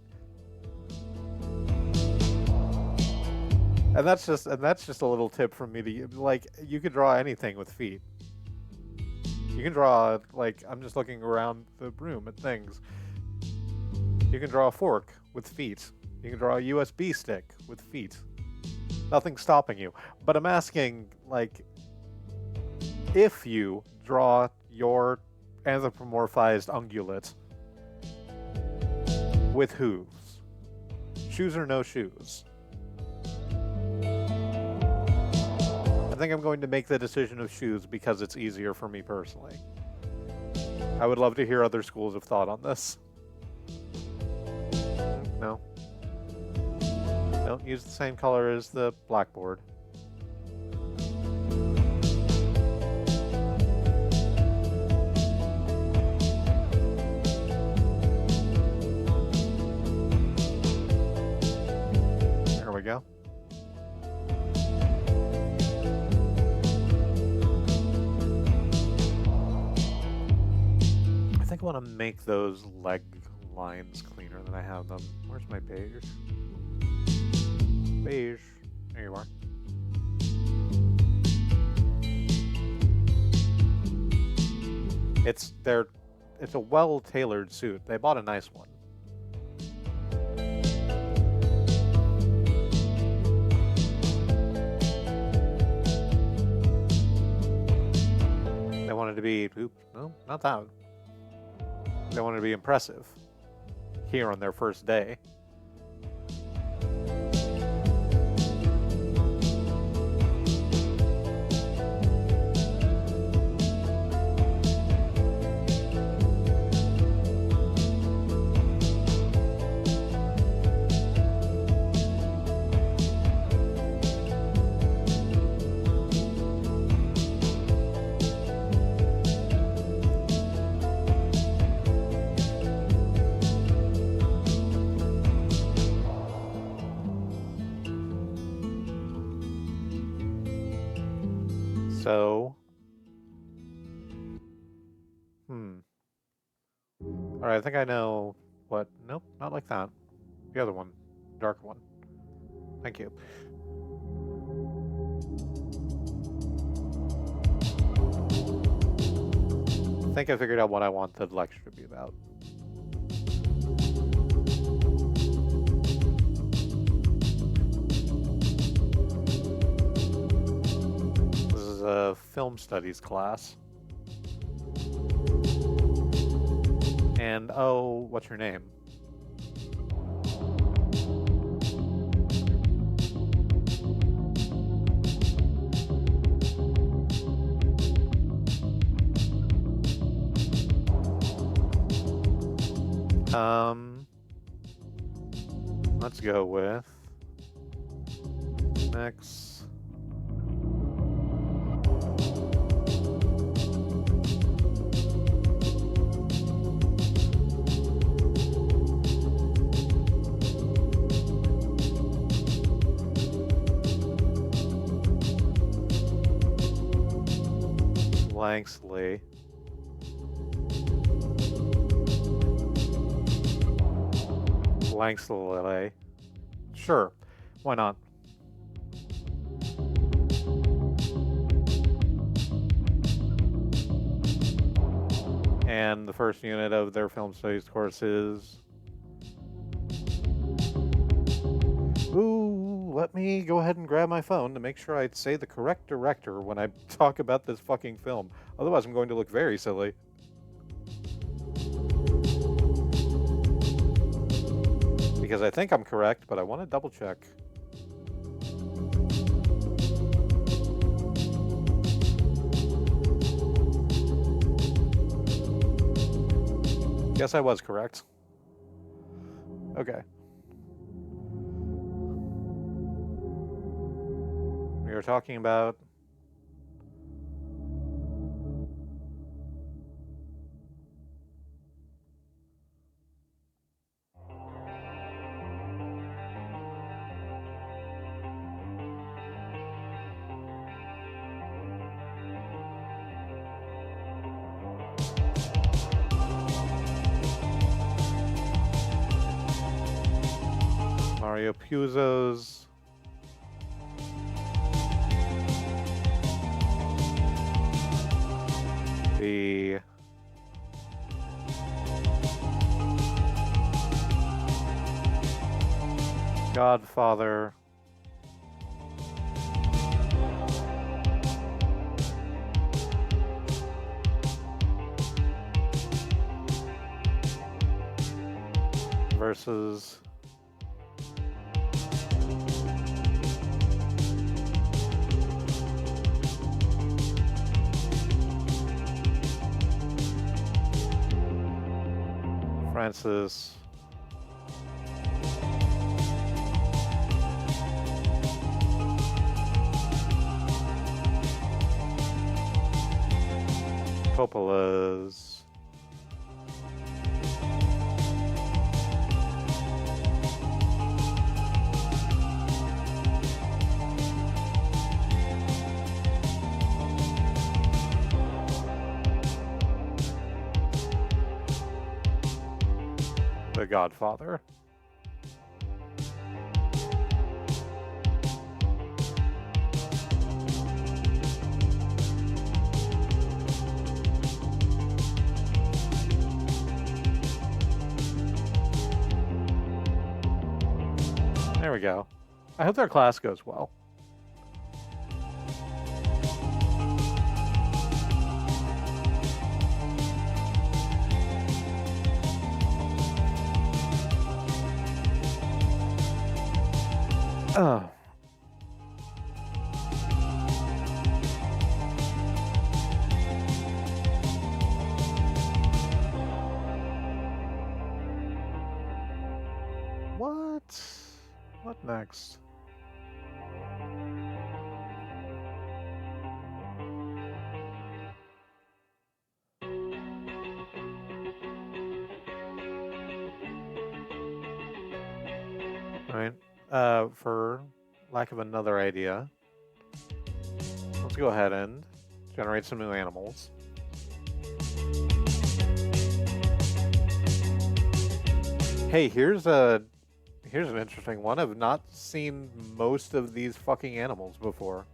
[SPEAKER 1] and that's just a little tip from me to like. You could draw anything with feet. You can draw, like, I'm just looking around the room at things. You can draw a fork with feet. You can draw a USB stick with feet. Nothing's stopping you. But I'm asking, like, if you draw your anthropomorphized ungulate with hooves, shoes or no shoes? I think I'm going to make the decision of shoes because it's easier for me personally. I would love to hear other schools of thought on this. No. Don't use the same color as the blackboard. There we go. I think I want to make those leg lines cleaner than I have them. Where's my beige? Beige. There you are. It's a well-tailored suit. They bought a nice one. They wanted to be, oops, no, not that one. They wanted to be impressive here on their first day. So, Alright, I think I know what. Nope, not like that. The other one. Darker one. Thank you. I think I figured out what I want the lecture to be about. A film studies class. And oh, what's your name? Let's go with next. Blanksley. Blanksley. Sure, why not? And the first unit of their film studies course is... Ooh, let me go ahead and grab my phone to make sure I say the correct director when I talk about this fucking film. Otherwise, I'm going to look very silly. Because I think I'm correct, but I want to double check. Guess I was correct. Okay. We were talking about Mario Puzo's the Godfather versus Francis Coppola's The Godfather. There we go. I hope their class goes well. Oh. What next? All right. For lack of another idea, let's go ahead and generate some new animals. Hey, here's an interesting one. I've not seen most of these fucking animals before.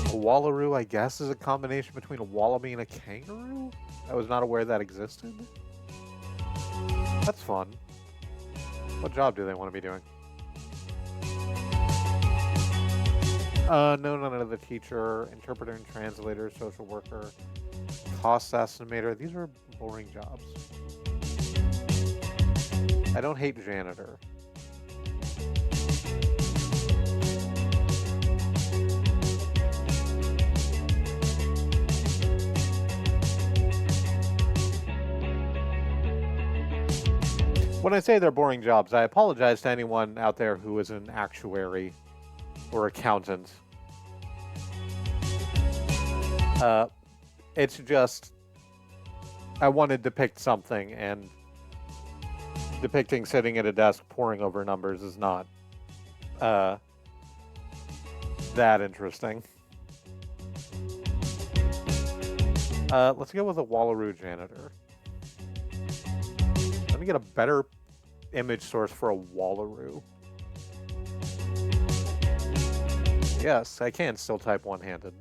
[SPEAKER 1] A wallaroo, I guess, is a combination between a wallaby and a kangaroo? I was not aware that existed. That's fun. What job do they want to be doing? No, none of the teacher, interpreter and translator, social worker, cost estimator. These are boring jobs. I don't hate janitor. When I say they're boring jobs, I apologize to anyone out there who is an actuary or accountant. It's just, I want to depict something, and depicting sitting at a desk poring over numbers is not that interesting. Let's go with a wallaroo janitor. Let me get a better image source for a wallaroo. Yes, I can still type one-handed.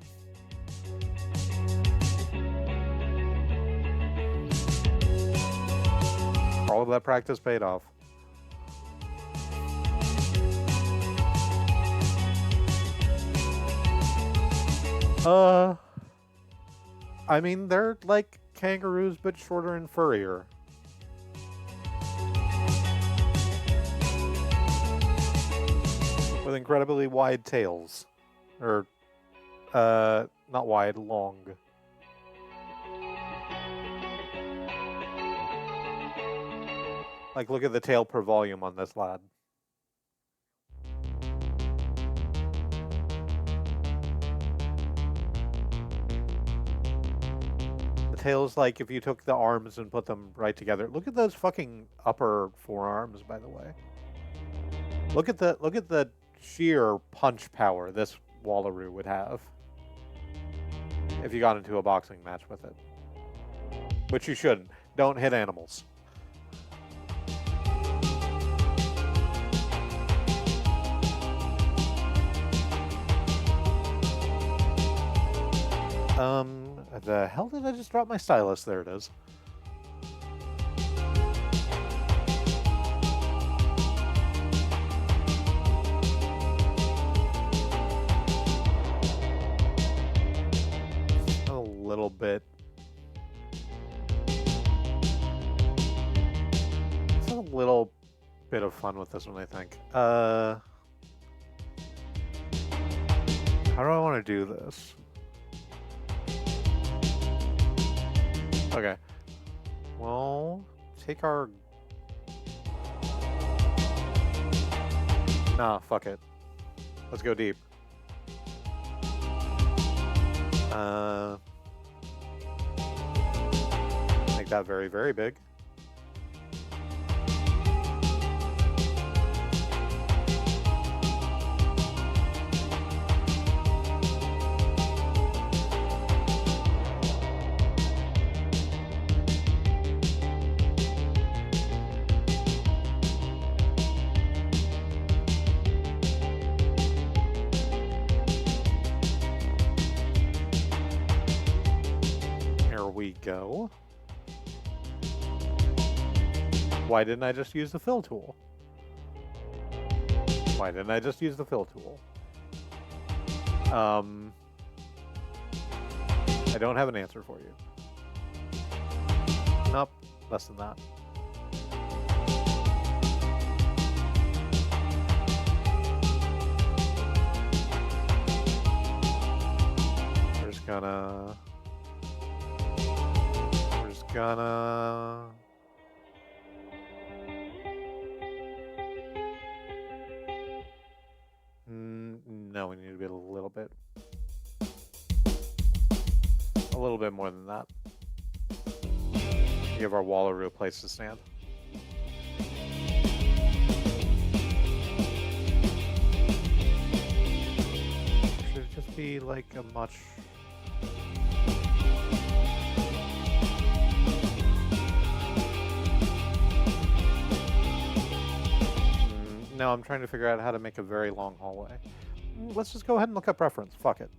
[SPEAKER 1] All of that practice paid off. I mean, they're like kangaroos, but shorter and furrier. with incredibly wide tails. Or, not wide, long. Like, look at the tail per volume on this lad. The tail's like if you took the arms and put them right together. Look at those fucking upper forearms, by the way. Look at the sheer punch power this Wallaroo would have if you got into a boxing match with it. Which you shouldn't. Don't hit animals. The hell did I just drop my stylus? There it is. A little bit. Just a little bit of fun with this one, I think. How do I want to do this? Okay. Well, take our... Nah, fuck it. Let's go deep. Make that very, very big. Go. Why didn't I just use the fill tool? Why didn't I just use the fill tool? I don't have an answer for you. Nope, less than that. We're just gonna... No, we need to be a little bit more than that. Give our Wallaroo a place to stand. Should it just be like a much... No, I'm trying to figure out how to make a very long hallway. Let's just go ahead and look up reference. Fuck it.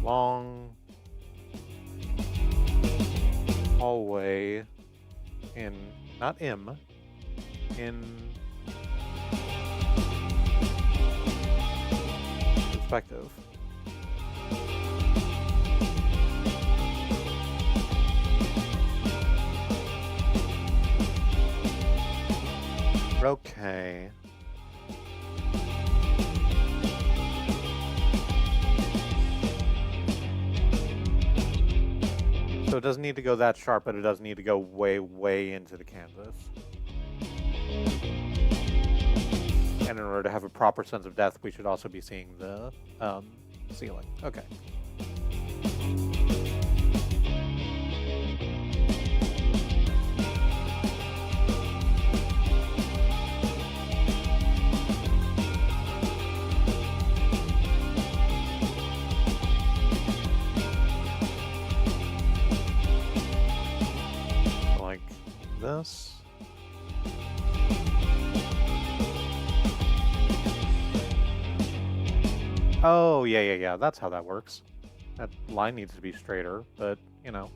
[SPEAKER 1] Long hallway in, not in perspective. Okay. So it doesn't need to go that sharp, but it does need to go way, way into the canvas. And in order to have a proper sense of depth, we should also be seeing the ceiling. Okay. This. Oh, yeah. That's how that works. That line needs to be straighter, but, you know.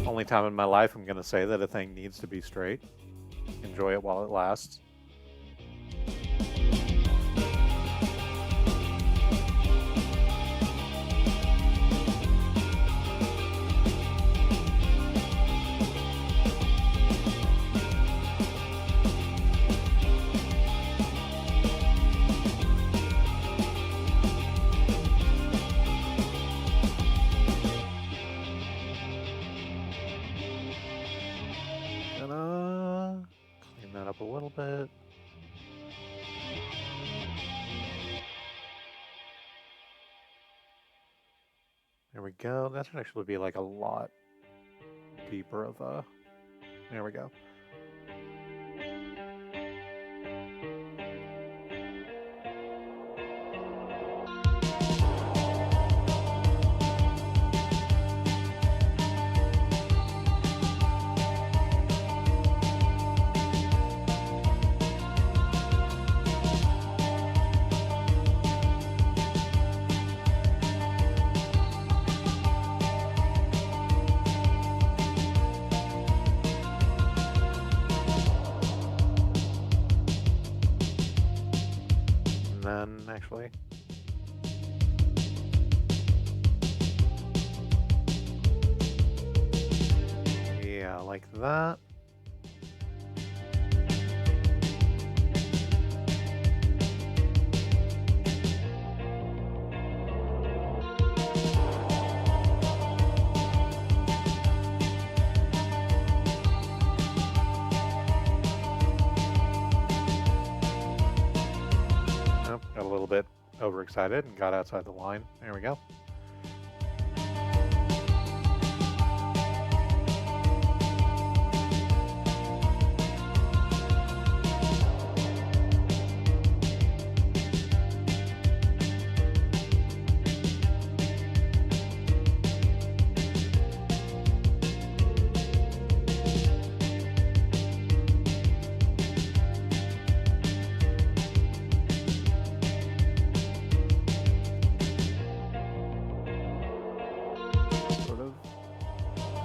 [SPEAKER 1] Only time in my life I'm going to say that a thing needs to be straight. Enjoy it while it lasts. up a little bit. There we go. That should actually be like a lot deeper of a... There we go. Actually. Yeah, like that. Oh, got a little bit overexcited and got outside the line. There we go.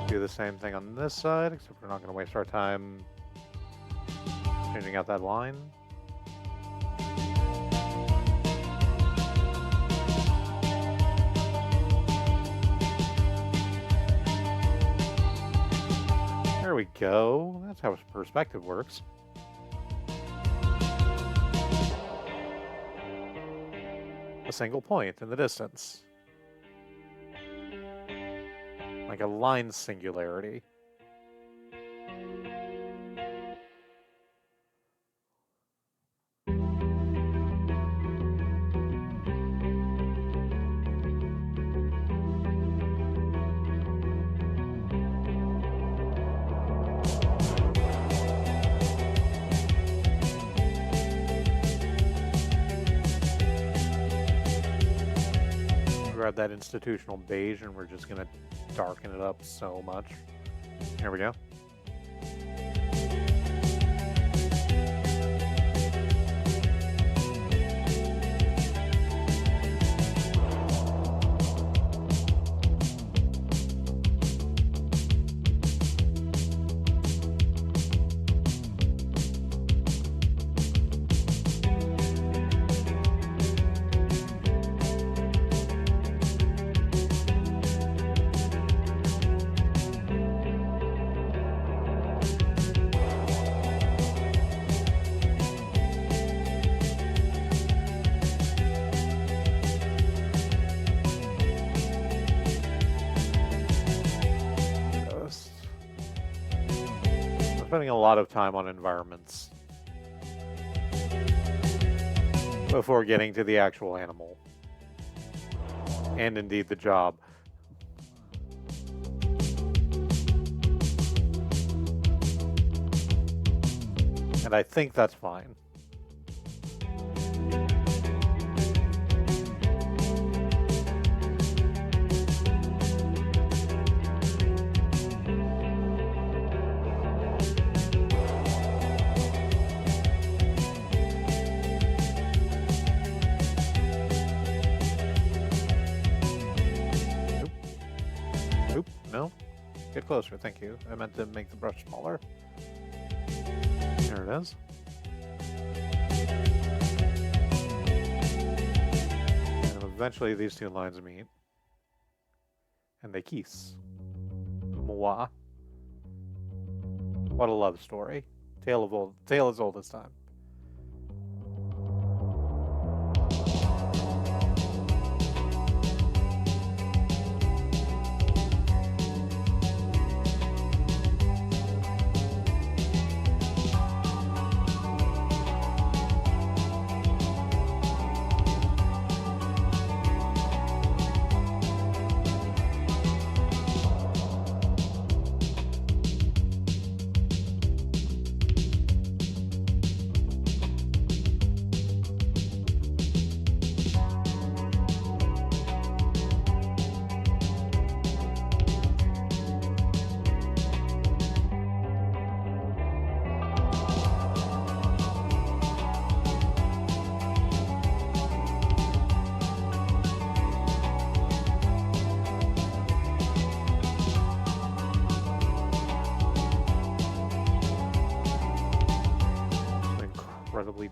[SPEAKER 1] Do the same thing on this side, except we're not going to waste our time changing out that line. There we go. That's how perspective works. A single point in the distance. Like a line singularity. Grab that institutional beige and we're just gonna darken it up so much. Here we go. Spending a lot of time on environments before getting to the actual animal and indeed the job. And I think that's fine. No? Get closer, thank you. I meant to make the brush smaller. There it is. And eventually these two lines meet. And they kiss. Moi. What a love story. Tale as old as time.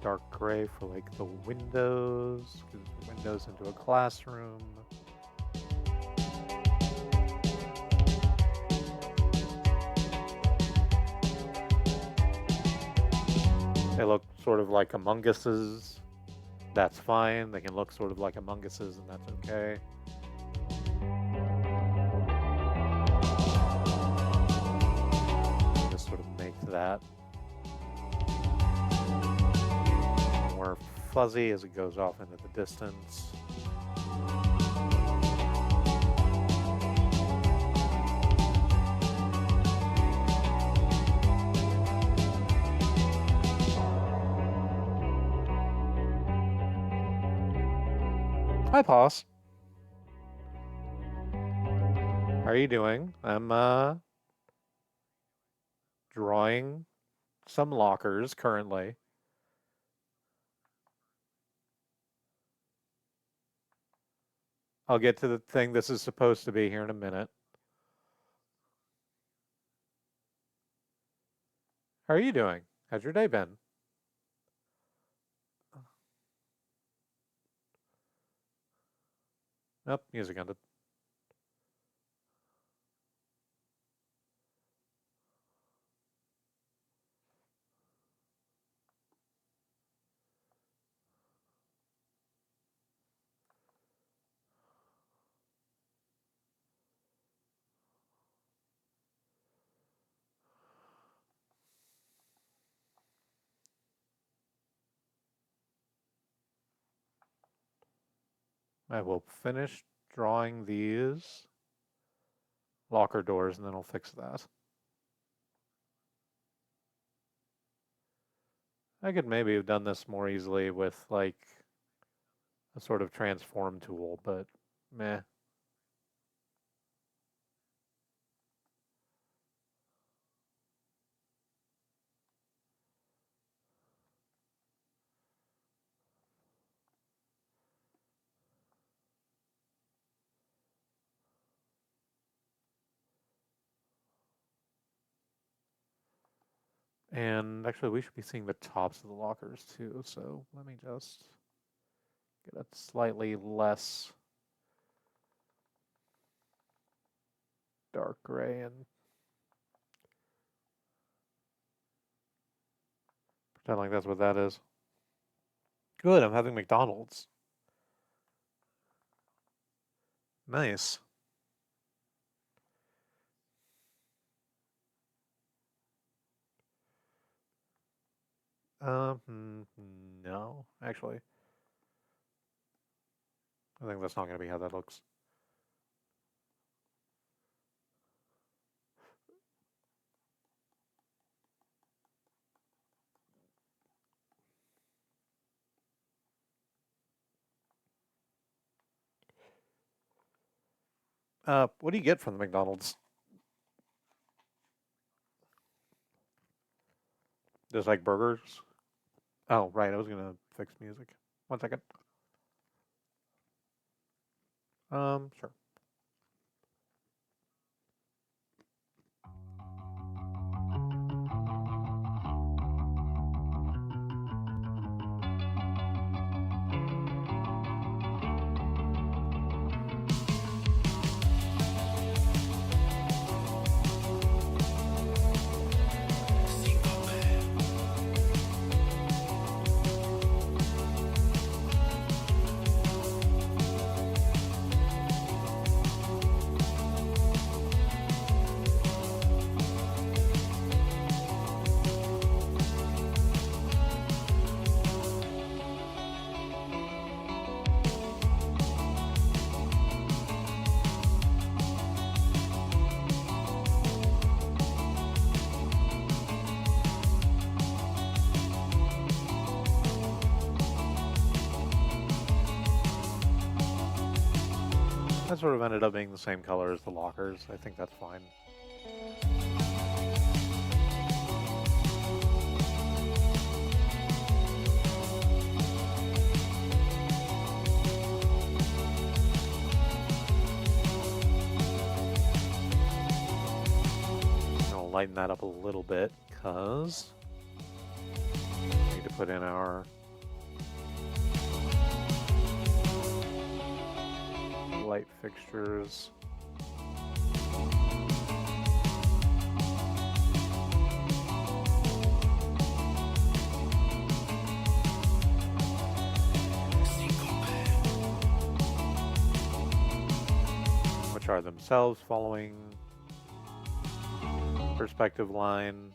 [SPEAKER 1] dark gray for like the windows, because the windows into a classroom. They look sort of like Among Us's. That's fine. They can look sort of like Among Us's, and that's okay. Just sort of make that more fuzzy as it goes off into the distance. Hi, Poss. How are you doing? I'm drawing some lockers currently. I'll get to the thing this is supposed to be here in a minute. How are you doing? How's your day been? Nope, music ended. I will finish drawing these locker doors and then I'll fix that. I could maybe have done this more easily with like a sort of transform tool, but meh. And actually, we should be seeing the tops of the lockers too, so let me just get a slightly less dark gray and pretend like that's what that is. Good, I'm having McDonald's. Nice. No, actually. I think that's not going to be how that looks. What do you get from the McDonald's? Just like burgers? Oh, right, I was going to fix music. 1 second. Sure. That sort of ended up being the same color as the lockers. I think that's fine. I'll lighten that up a little bit because I need to put in our light fixtures. Which are themselves following perspective line.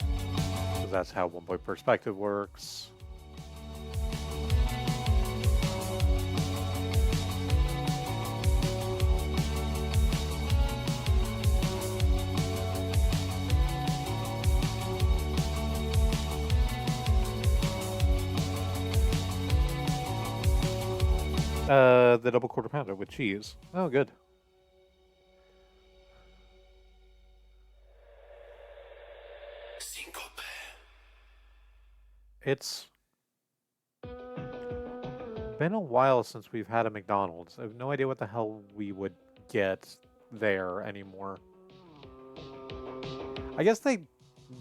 [SPEAKER 1] Because that's how one-point perspective works. The double quarter pounder with cheese. Oh, good. It's been a while since we've had a McDonald's. I have no idea what the hell we would get there anymore. I guess they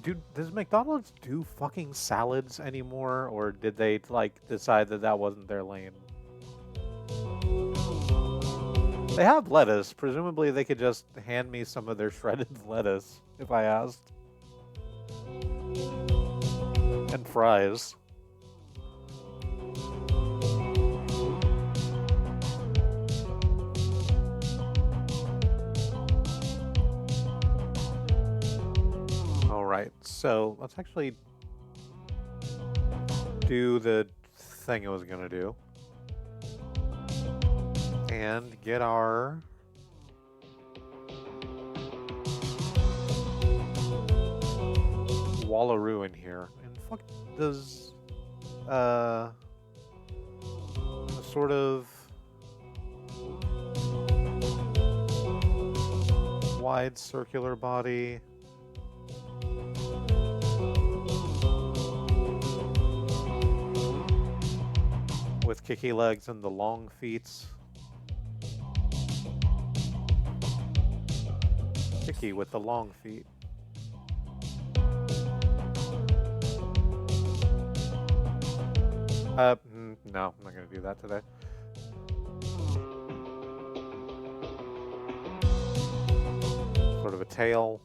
[SPEAKER 1] do. Does McDonald's do fucking salads anymore, or did they like decide that that wasn't their lane? They have lettuce. Presumably they could just hand me some of their shredded lettuce if I asked. And fries. Alright, so let's actually do the thing I was gonna do. And get our Wallaroo in here. And fuck does a sort of wide circular body. With kicky legs and the long feet. Kicky with the long feet. No, I'm not going to do that today. Sort of a tail.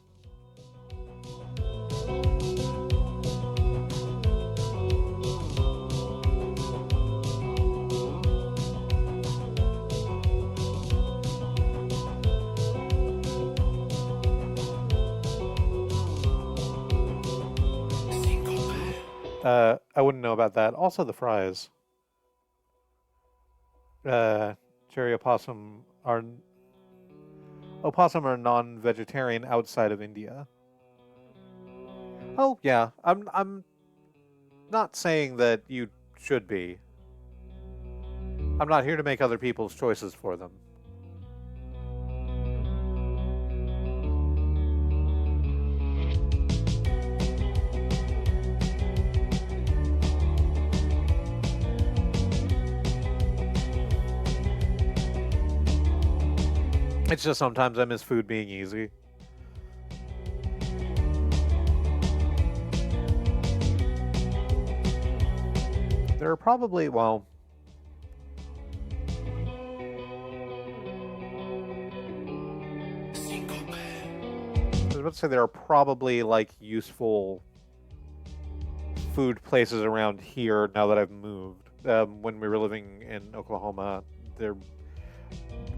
[SPEAKER 1] I wouldn't know about that. Also the fries. Cherry opossum are non-vegetarian outside of India. Oh yeah, I'm not saying that you should be. I'm not here to make other people's choices for them. It's just sometimes I miss food being easy. There are probably, well... I was about to say there are probably, like, useful food places around here now that I've moved. When we were living in Oklahoma, there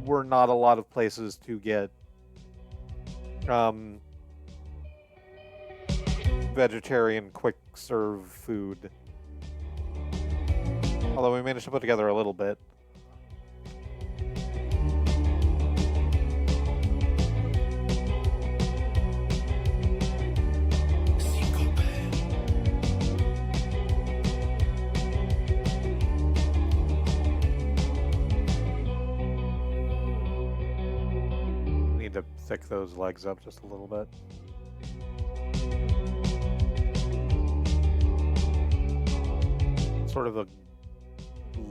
[SPEAKER 1] were not a lot of places to get vegetarian quick serve food. Although we managed to put together a little bit. Thick those legs up just a little bit. Sort of a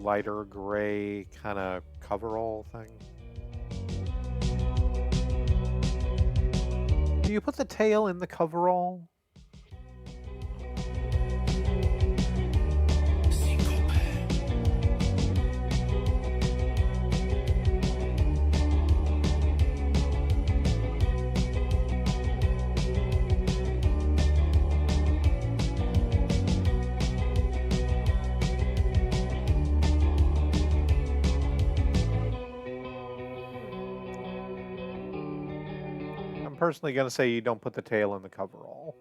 [SPEAKER 1] lighter gray kind of coverall thing. Do you put the tail in the coverall? I'm personally going to say you don't put the tail in the coverall.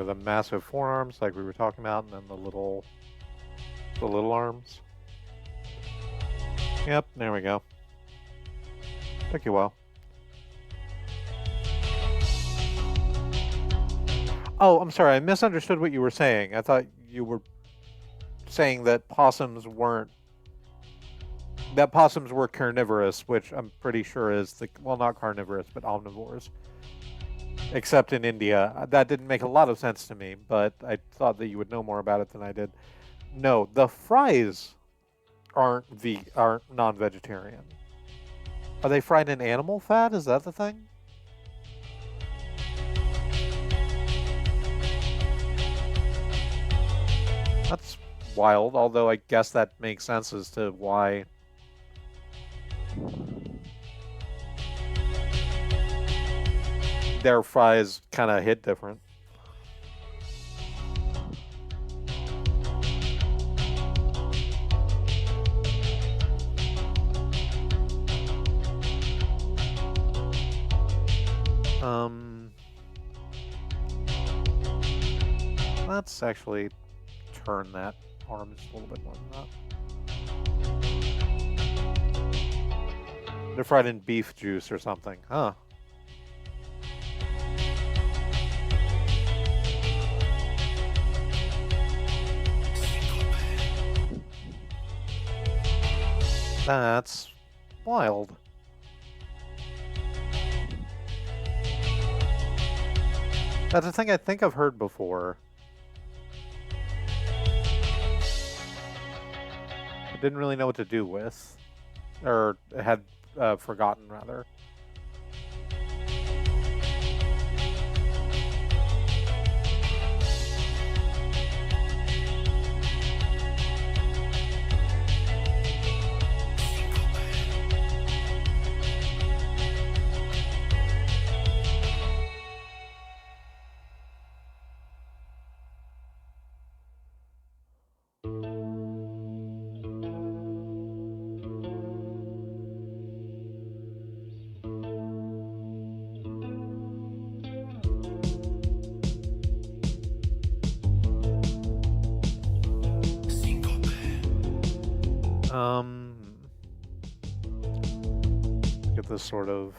[SPEAKER 1] The massive forearms like we were talking about, and then the little arms. Yep, there we go. Took you a while. Oh, I'm sorry, I misunderstood what you were saying. I thought you were saying that possums were carnivorous, which I'm pretty sure is not carnivorous, but omnivores. Except in India. That didn't make a lot of sense to me, but I thought that you would know more about it than I did. No, the fries aren't non-vegetarian. Are they fried in animal fat? Is that the thing? That's wild, although I guess that makes sense as to why their fries kind of hit different. Let's actually turn that arm just a little bit more than that. They're fried in beef juice or something, huh? That's wild. That's a thing I think I've heard before. I didn't really know what to do with. Or had forgotten, rather. Get this sort of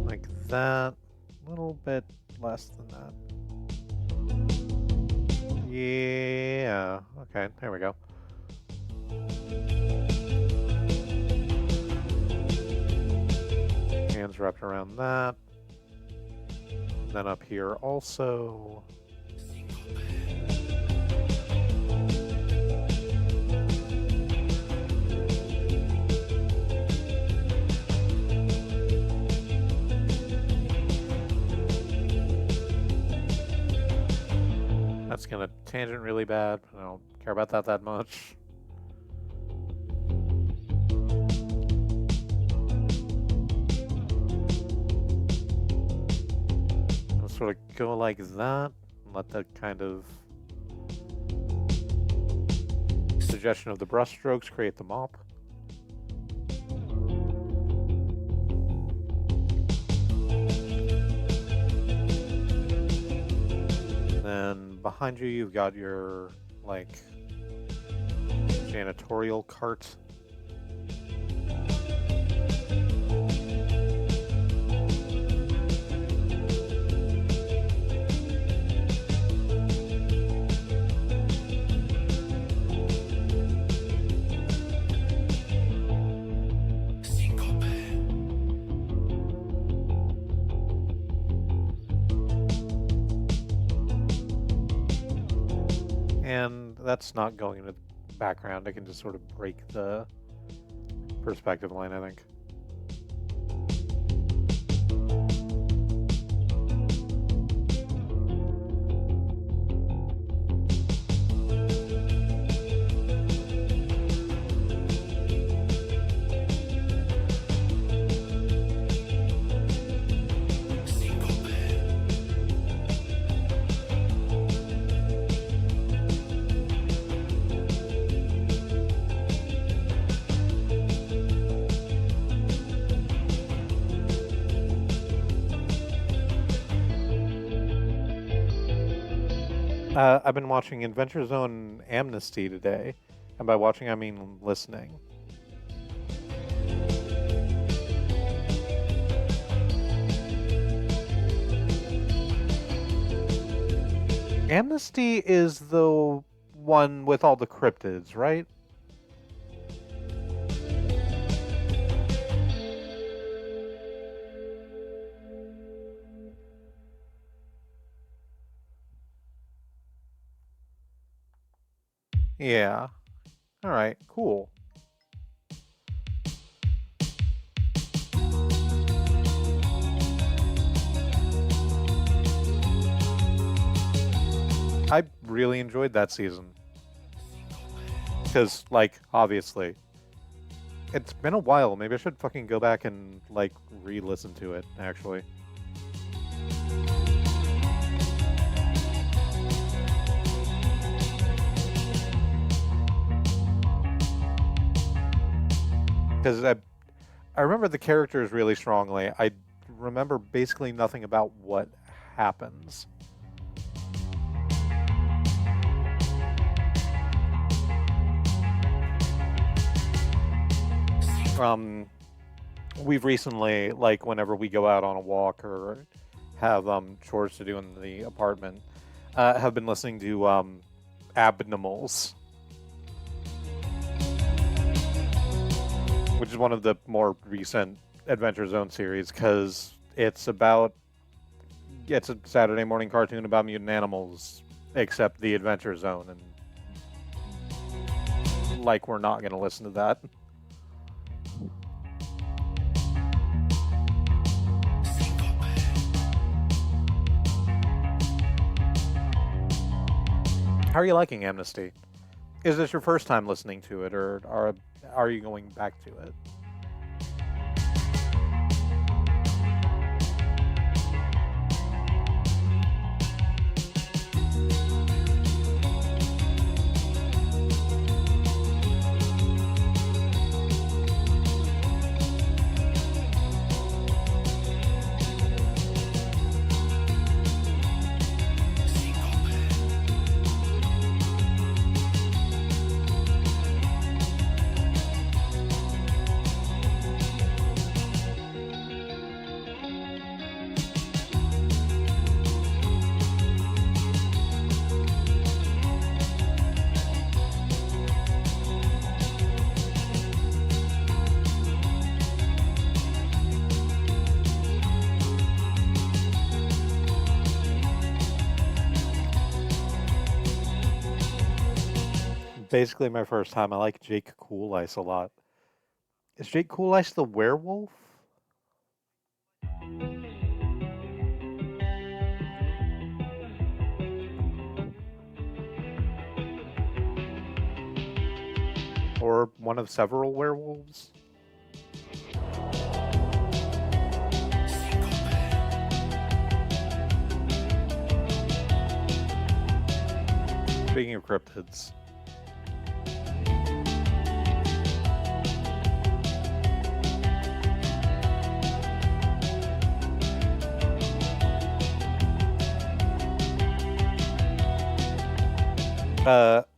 [SPEAKER 1] like that, a little bit less than that. Yeah, okay, there we go. Hands wrapped around that. Then up here also. That's gonna tangent really bad. I don't care about that much. I'll sort of go like that and let that kind of suggestion of the brush strokes create the mop. Then behind you, you've got your, like, janitorial cart. And that's not going into background, it can just sort of break the perspective line, I think. I've been watching Adventure Zone Amnesty today, and by watching I mean listening. Amnesty is the one with all the cryptids, right? Yeah. All right, cool. I really enjoyed that season. Because, like, obviously, it's been a while. Maybe I should fucking go back and, like, re listen to it, actually. Because I remember the characters really strongly. I remember basically nothing about what happens. We've recently, like, whenever we go out on a walk or have chores to do in the apartment, have been listening to Abnormals, which is one of the more recent Adventure Zone series because it's a Saturday morning cartoon about mutant animals, except the Adventure Zone, and like we're not gonna listen to that. How are you liking Amnesty? Is this your first time listening to it, or are you going back to it? Basically my first time. I like Jake Coolice a lot. Is Jake Coolice the werewolf? Or one of several werewolves? Speaking of cryptids.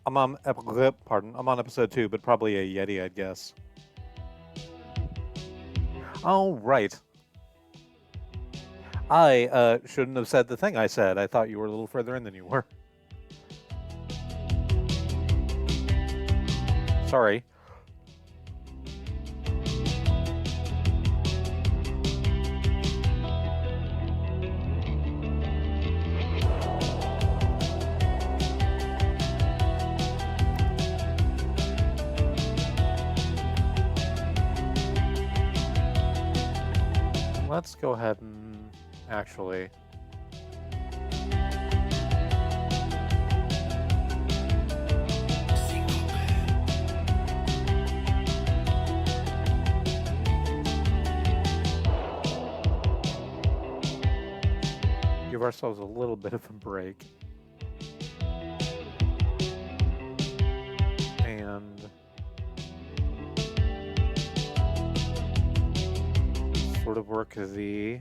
[SPEAKER 1] I'm on episode 2, but probably a Yeti, I'd guess. Oh, right. I shouldn't have said the thing I said. I thought you were a little further in than you were. Sorry. let's go ahead and actually... give ourselves a little bit of a break. And sort of work the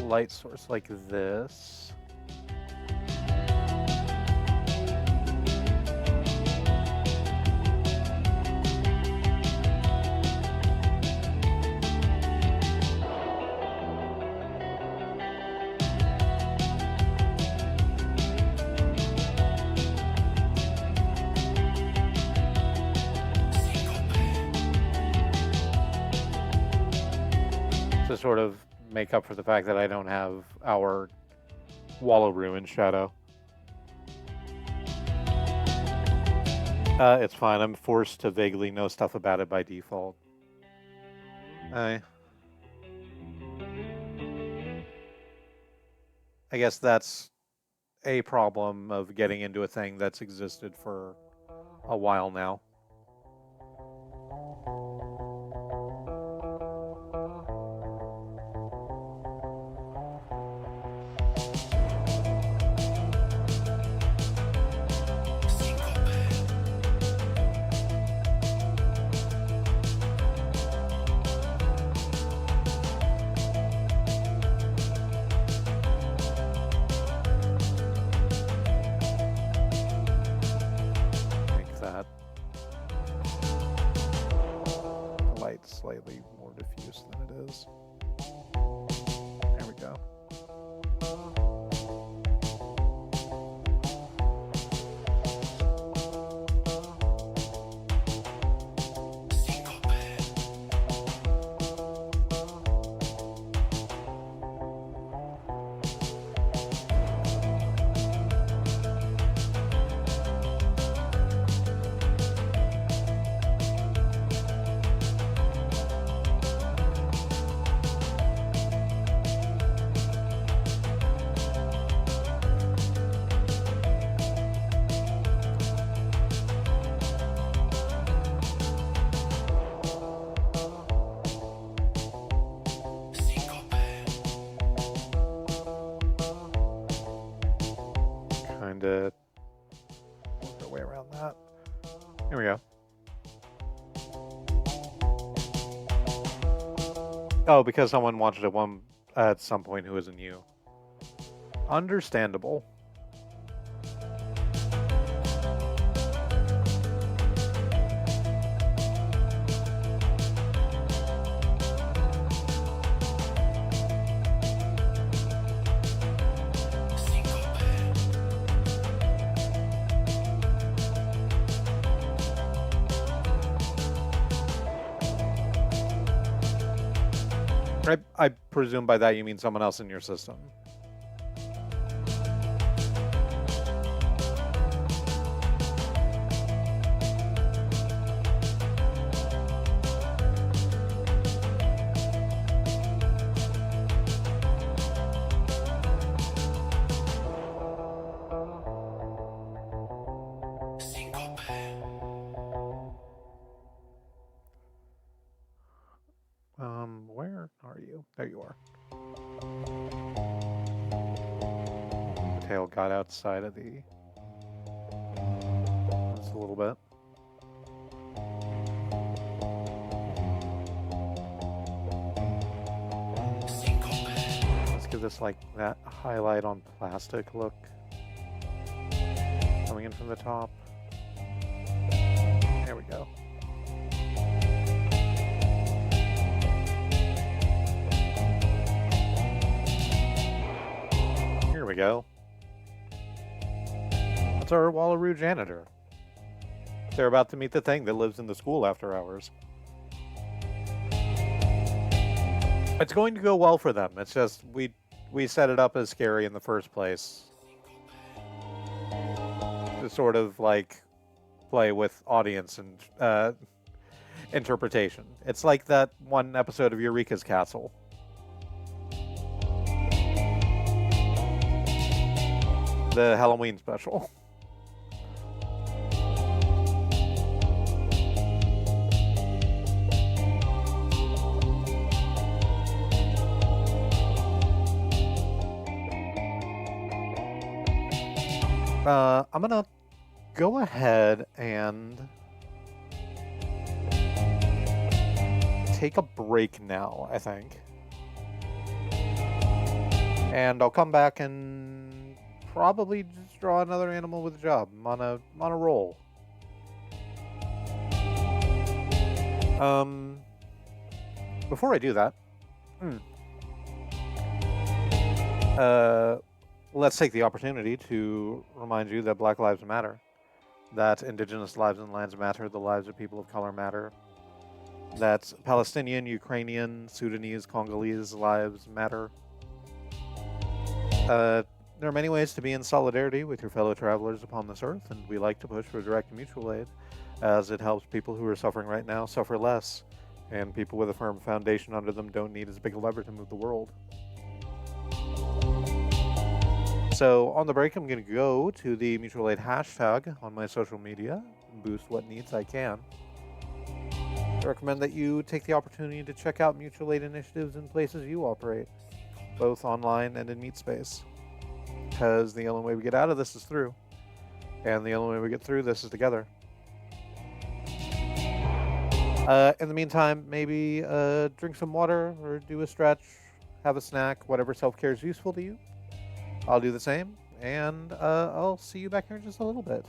[SPEAKER 1] light source like this. To sort of make up for the fact that I don't have our Wall of Ruin shadow. It's fine. I'm forced to vaguely know stuff about it by default. I guess that's a problem of getting into a thing that's existed for a while now. Slightly more diffuse than it is. There we go. To work our way around that. Here we go. Oh, because someone wanted it at some point who isn't you. Understandable. I presume by that you mean someone else in your system. Where are you? There you are. The tail got outside of the... just a little bit. Let's give this like that highlight on plastic look. Coming in from the top. There we go. Here we go. That's our Wallaroo janitor. They're about to meet the thing that lives in the school after hours. It's going to go well for them. It's just we set it up as scary in the first place to sort of like play with audience and interpretation. It's like that one episode of Eureka's Castle. The Halloween special. I'm gonna go ahead and take a break now, I think. And I'll come back and probably just draw another animal with a job. I'm on a roll. Before I do that, let's take the opportunity to remind you that Black Lives Matter, that Indigenous lives and lands matter, the lives of people of color matter, that Palestinian, Ukrainian, Sudanese, Congolese lives matter. There are many ways to be in solidarity with your fellow travelers upon this earth, and we like to push for direct mutual aid, as it helps people who are suffering right now suffer less, and people with a firm foundation under them don't need as big a lever to move the world. So on the break, I'm going to go to the mutual aid hashtag on my social media and boost what needs I can. I recommend that you take the opportunity to check out mutual aid initiatives in places you operate, both online and in meet space, because the only way we get out of this is through, and the only way we get through this is together. In the meantime, maybe drink some water or do a stretch, have a snack, whatever self-care is useful to you. I'll do the same, and I'll see you back here in just a little bit.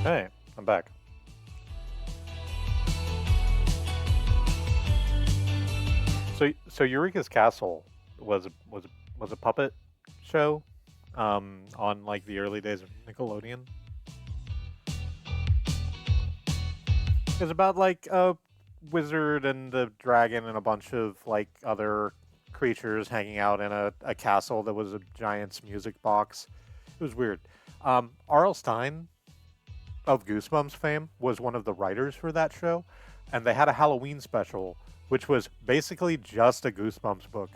[SPEAKER 1] Hey, I'm back. So Eureka's Castle was a puppet show, on like the early days of Nickelodeon. It's about like a wizard and a dragon and a bunch of like other creatures hanging out in a castle that was a giant's music box. It was weird. R.L. Stein of Goosebumps fame was one of the writers for that show, and they had a Halloween special, which was basically just a Goosebumps book.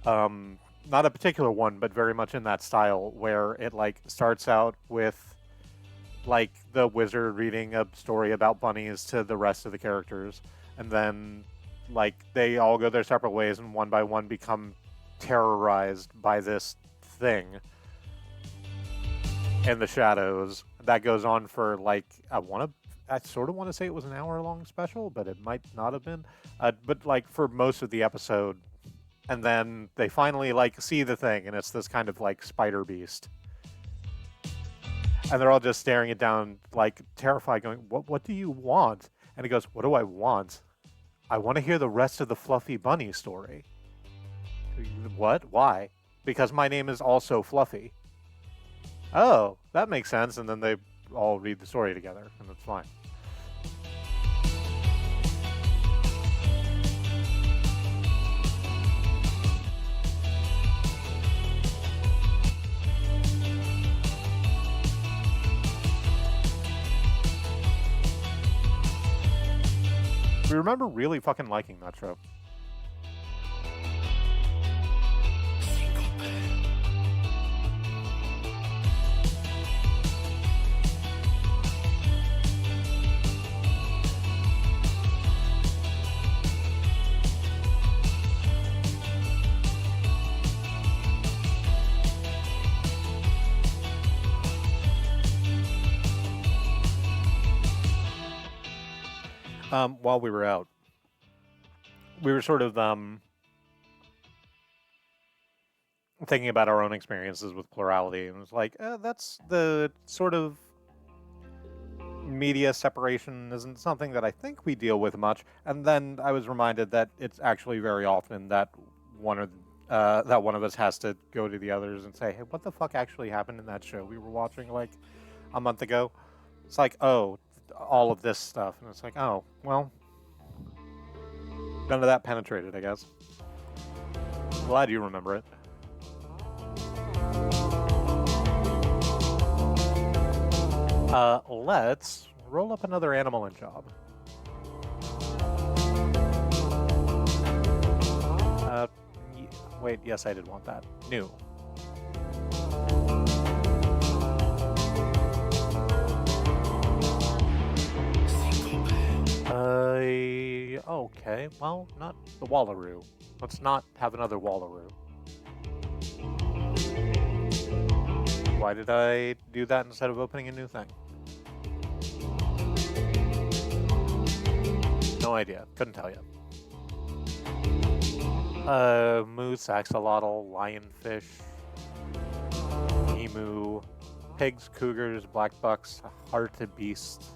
[SPEAKER 1] Not a particular one, but very much in that style, where it like starts out with like the wizard reading a story about bunnies to the rest of the characters, and then like they all go their separate ways and one by one become terrorized by this thing in the shadows. That goes on for like I sort of want to say it was an hour long special, but it might not have been. But like for most of the episode, and then they finally like see the thing, and it's this kind of like spider beast, and they're all just staring it down, like terrified, going, "What do you want?" And he goes, "What do I want? I want to hear the rest of the Fluffy Bunny story." What? Why? Because my name is also Fluffy. Oh, that makes sense. And then they all read the story together, and it's fine. We remember really fucking liking that show. While we were out, we were sort of thinking about our own experiences with plurality, and it was like, that's the sort of media separation isn't something that I think we deal with much. And then I was reminded that it's actually very often that one of that one of us has to go to the others and say, "Hey, what the fuck actually happened in that show we were watching like a month ago?" It's like, oh, all of this stuff, and it's like, oh, well, none of that penetrated, I guess. Glad you remember it. Let's roll up another animal and job. Wait, yes, I did want that. New. Okay, well, not the Wallaroo. Let's not have another Wallaroo. Why did I do that instead of opening a new thing? No idea. Couldn't tell you. Moose, axolotl, lionfish, emu, pigs, cougars, black bucks, hartebeest.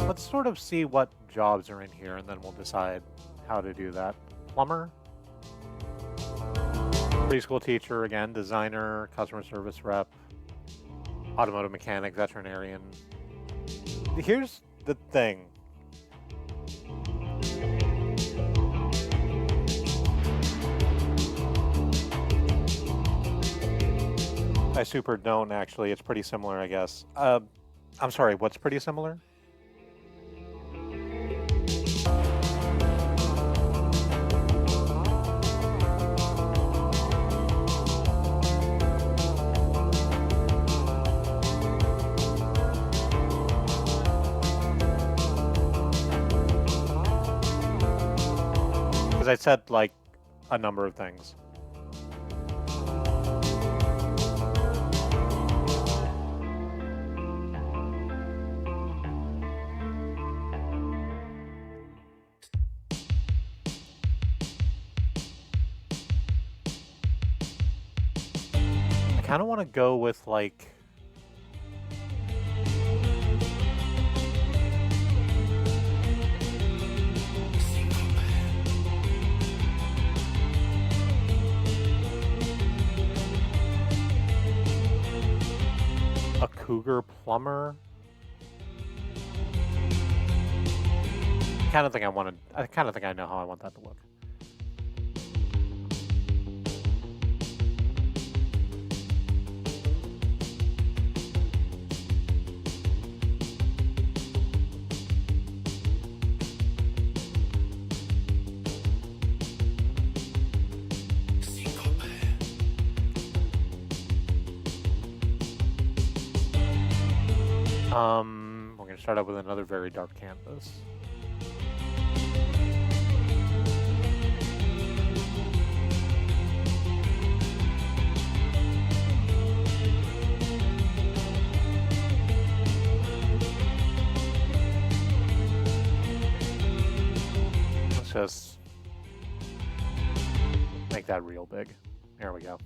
[SPEAKER 1] Let's sort of see what jobs are in here, and then we'll decide how to do that. Plumber, preschool teacher, again, designer, customer service rep, automotive mechanic, veterinarian. Here's the thing. I super don't actually. It's pretty similar, I guess. I'm sorry, what's pretty similar? Because I said, like, a number of things. I kind of want to go with, like... a cougar plumber. I kind of think I know how I want that to look. We're going to start out with another very dark canvas. Let's just make that real big. There we go.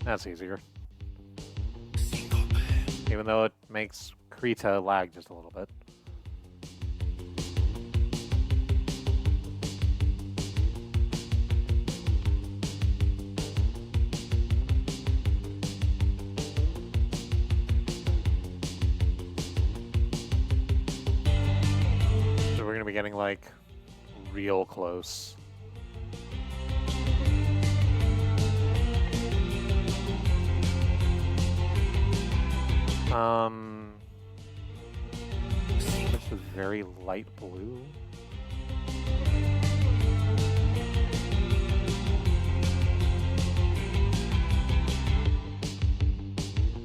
[SPEAKER 1] That's easier. Even though it makes Krita lag just a little bit. So we're gonna be getting like real close. This is very light blue.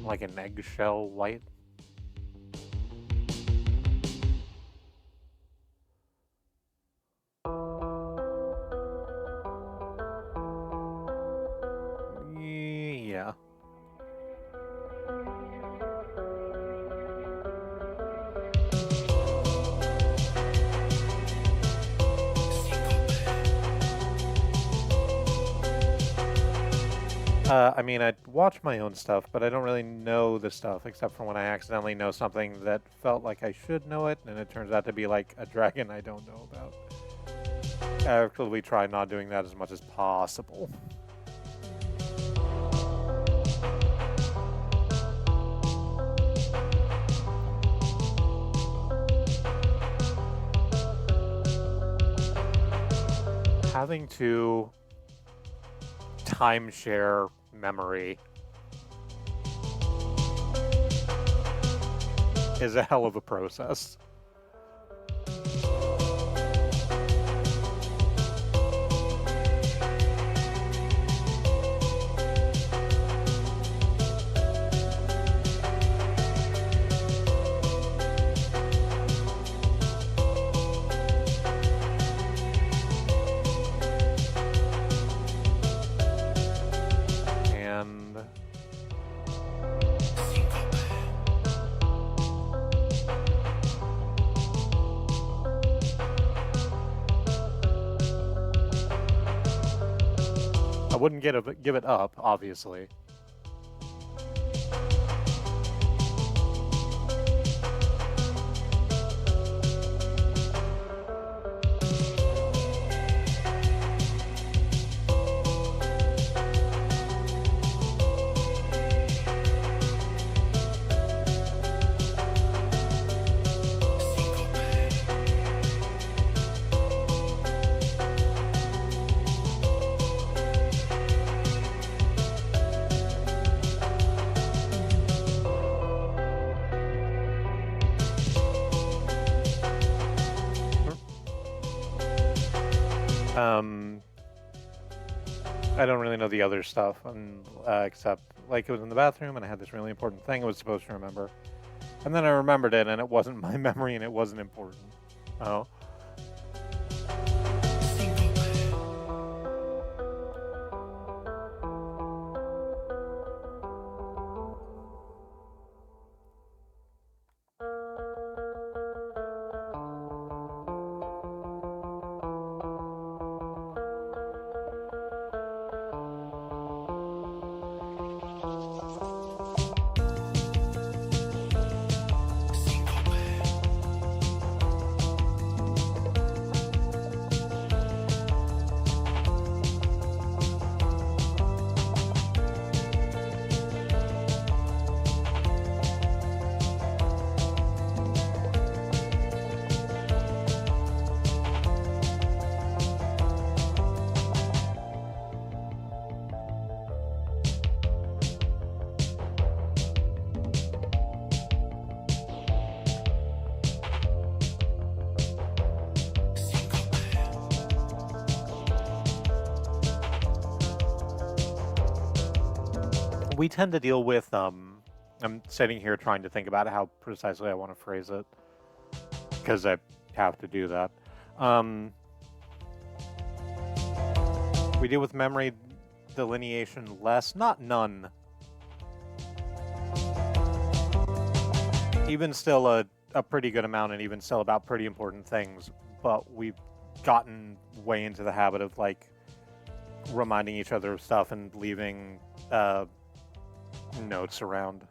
[SPEAKER 1] Like an eggshell white. I mean, I watch my own stuff, but I don't really know the stuff except for when I accidentally know something that felt like I should know it, and it turns out to be like a dragon I don't know about. I actively try not doing that as much as possible. Having to timeshare memory is a hell of a process. And I wouldn't give it up, obviously. I don't really know the other stuff, except like it was in the bathroom and I had this really important thing I was supposed to remember. And then I remembered it and it wasn't my memory and it wasn't important. Oh. We tend to deal with I'm sitting here trying to think about how precisely I want to phrase it because I have to do that. We deal with memory delineation less, not none. Even still a pretty good amount, and even still about pretty important things, but we've gotten way into the habit of like reminding each other of stuff and leaving notes around.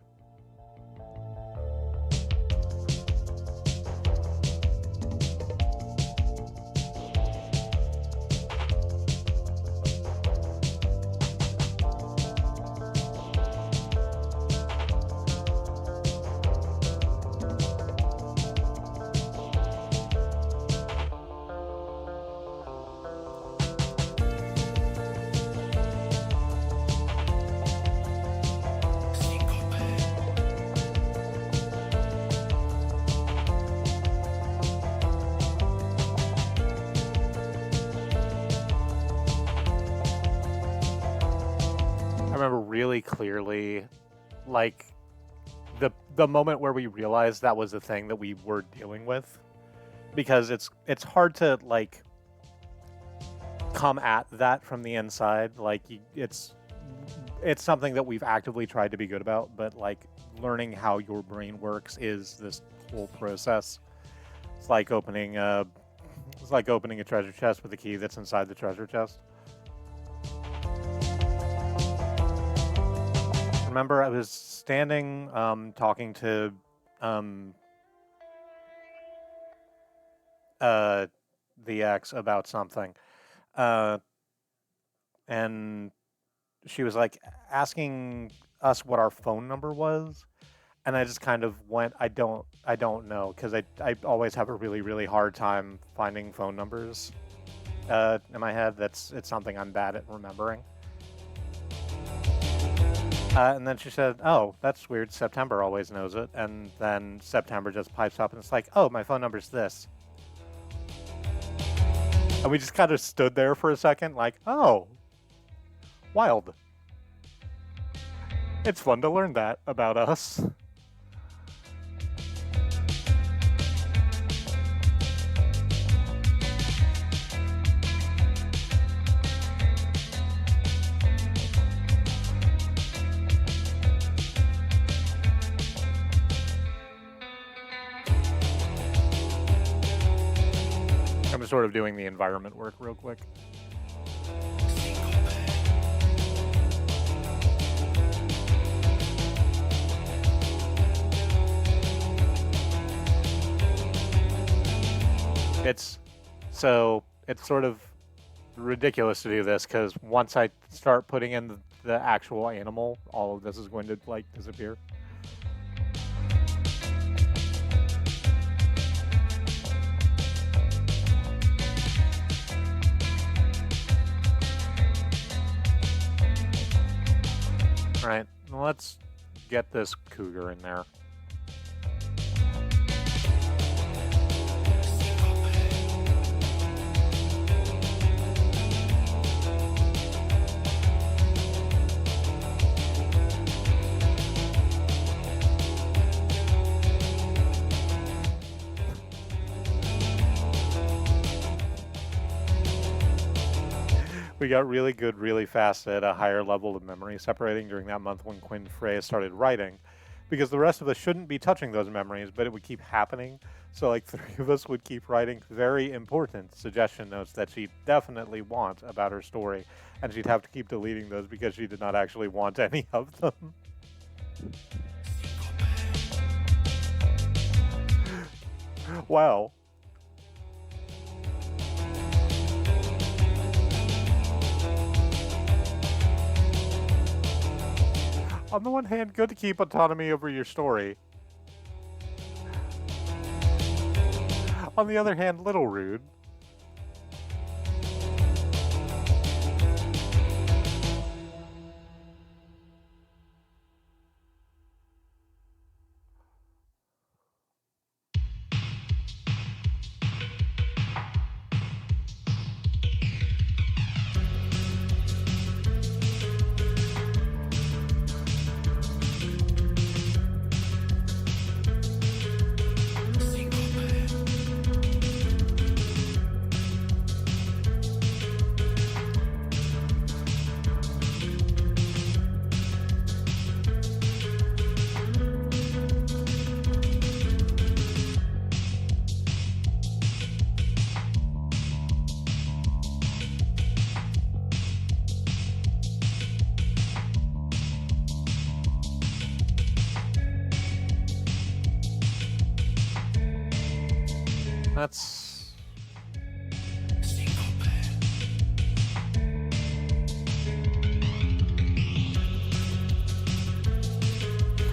[SPEAKER 1] I remember really clearly, like the moment where we realized that was the thing that we were dealing with, because it's hard to like come at that from the inside. Like it's something that we've actively tried to be good about, but like learning how your brain works is this whole process. It's like opening a treasure chest with a key that's inside the treasure chest. remember I was standing, talking to, um, the ex about something, uh, and she was like asking us what our phone number was, and I just kind of went, I don't know, because I always have a really, really hard time finding phone numbers, in my head. It's something I'm bad at remembering. And then she said, "Oh, that's weird. September always knows it." And then September just pipes up and it's like, "Oh, my phone number's this." And we just kind of stood there for a second, like, "Oh, wild." It's fun to learn that about us. I'm just sort of doing the environment work real quick. It's sort of ridiculous to do this because once I start putting in the actual animal, all of this is going to like disappear. All right, let's get this cougar in there. We got really good really fast at a higher level of memory separating during that month when Quinn Freya started writing, because the rest of us shouldn't be touching those memories, but it would keep happening. So like 3 of us would keep writing very important suggestion notes that she definitely wants about her story, and she'd have to keep deleting those because she did not actually want any of them. Wow. On the one hand, good to keep autonomy over your story. On the other hand, little rude. That's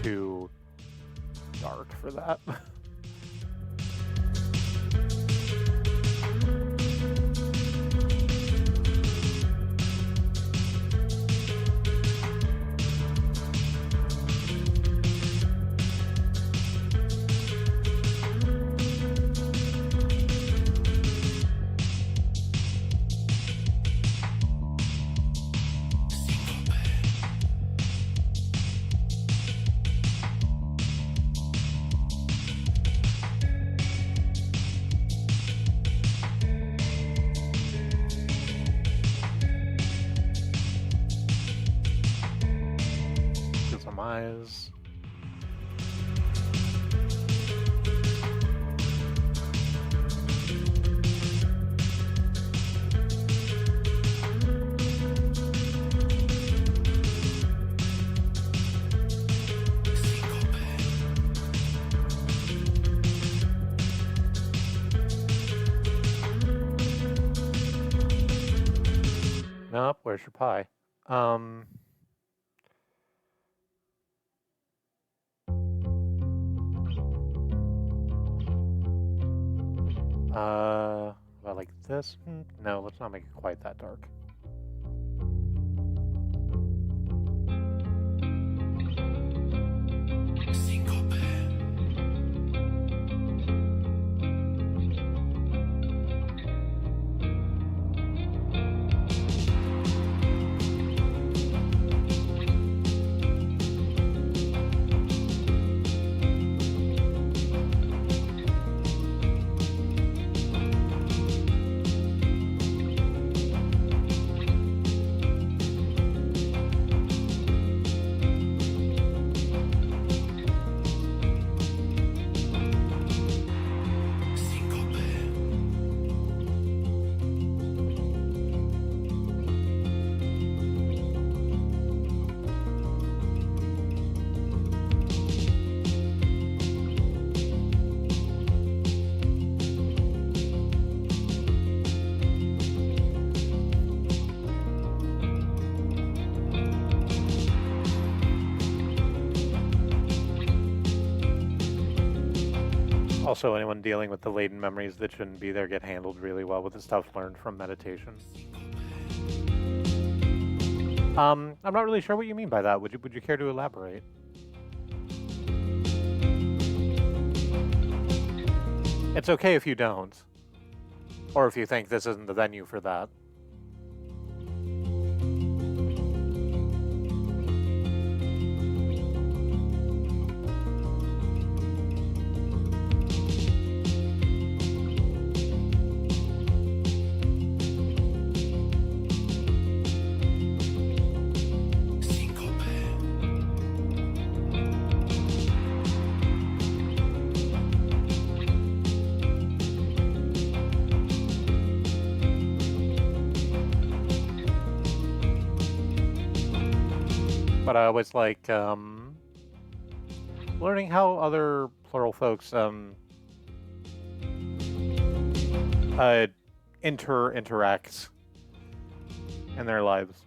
[SPEAKER 1] too dark for that. Eyes. Nope, where's your pie? About like this? No, let's not make it quite that dark. Also, anyone dealing with the laden memories that shouldn't be there get handled really well with the stuff learned from meditation. I'm not really sure what you mean by that. Would you care to elaborate? It's okay if you don't. Or if you think this isn't the venue for that. But I always like learning how other plural folks interact in their lives.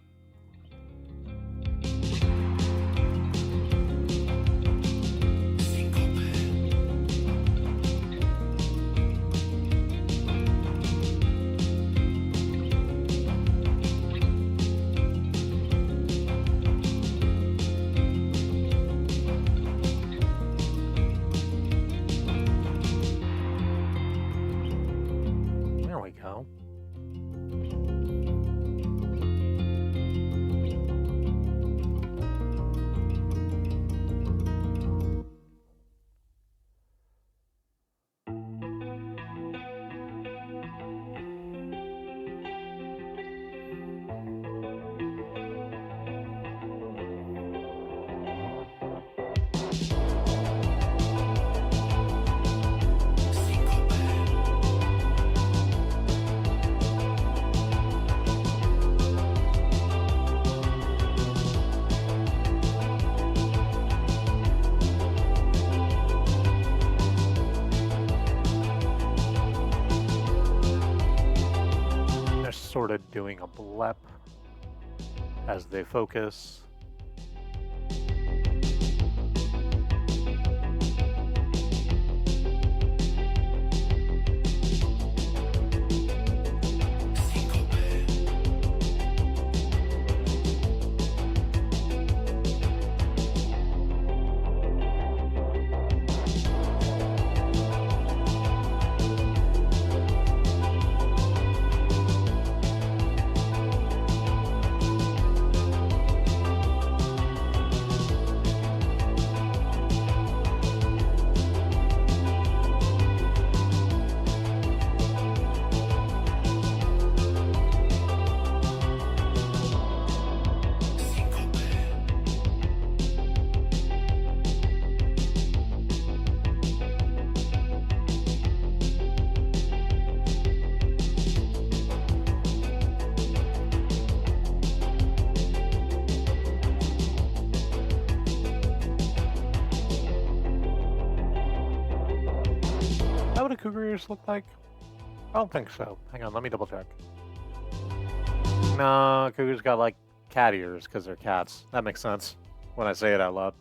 [SPEAKER 1] There we go. Sort of doing a blep as they focus. Is that what a cougar ears look like? I don't think so. Hang on, let me double check. No, cuckoos got like cat ears because they're cats. That makes sense when I say it out loud.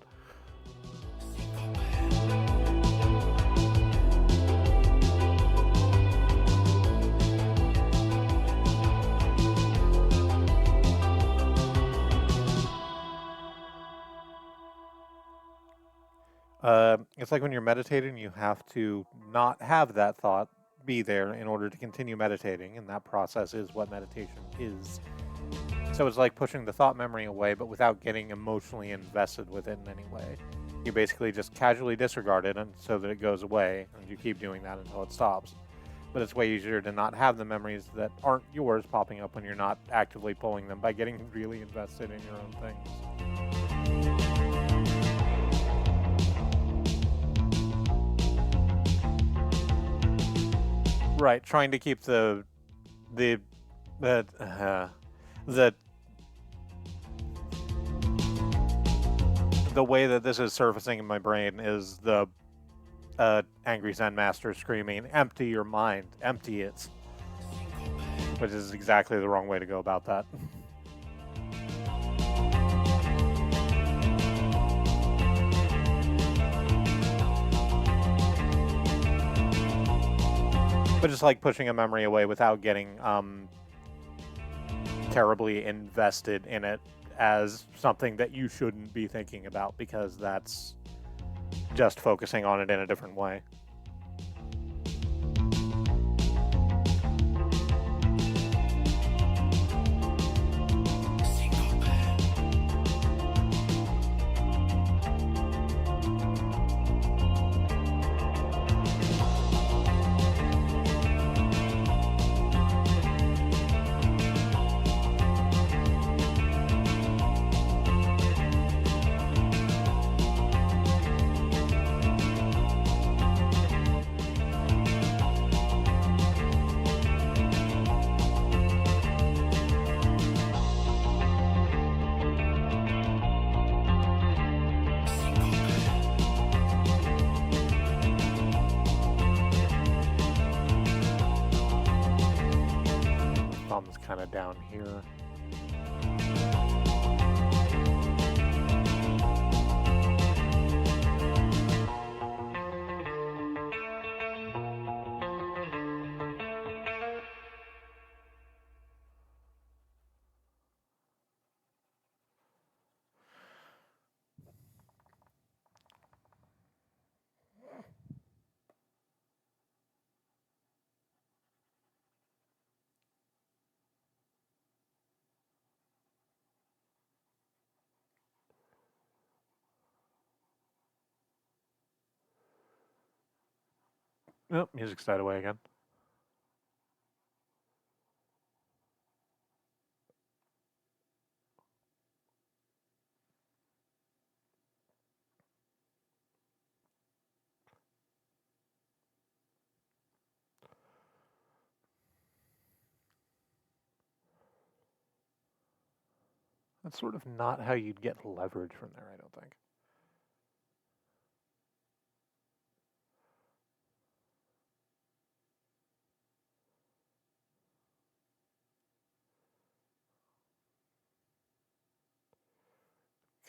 [SPEAKER 1] It's like when you're meditating, you have to not have that thought be there in order to continue meditating, and that process is what meditation is. So it's like pushing the thought memory away, but without getting emotionally invested with it in any way. You basically just casually disregard it so that it goes away, and you keep doing that until it stops. But it's way easier to not have the memories that aren't yours popping up when you're not actively pulling them by getting really invested in your own things. Right, trying to keep the the the the way that this is surfacing in my brain is the angry Zen master screaming, "Empty your mind, empty it," which is exactly the wrong way to go about that. But just like pushing a memory away without getting terribly invested in it as something that you shouldn't be thinking about, because that's just focusing on it in a different way. Thumb's kind of down here. Oh, music's died away again. That's sort of not how you'd get leverage from there, I don't think.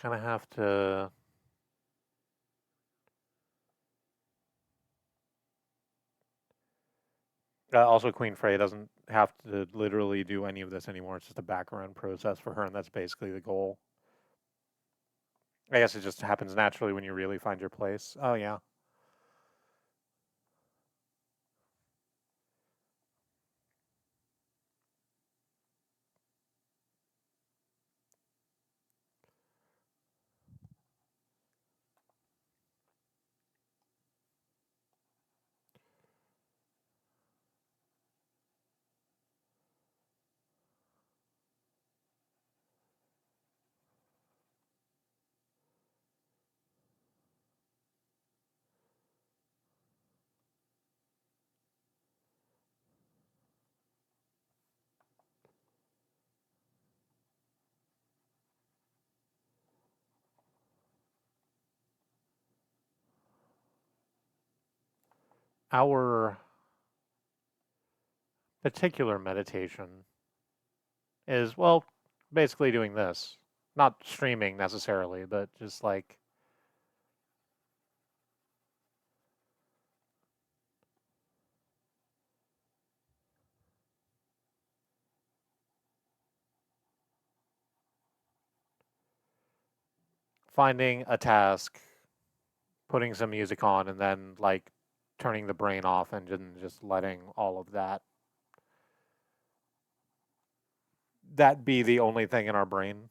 [SPEAKER 1] Kind of have to. Also, Queen Frey doesn't have to literally do any of this anymore. It's just a background process for her, and that's basically the goal. I guess it just happens naturally when you really find your place. Oh, yeah. Our particular meditation is, well, basically doing this. Not streaming necessarily, but just like finding a task, putting some music on, and then like turning the brain off and just letting all of that be the only thing in our brain.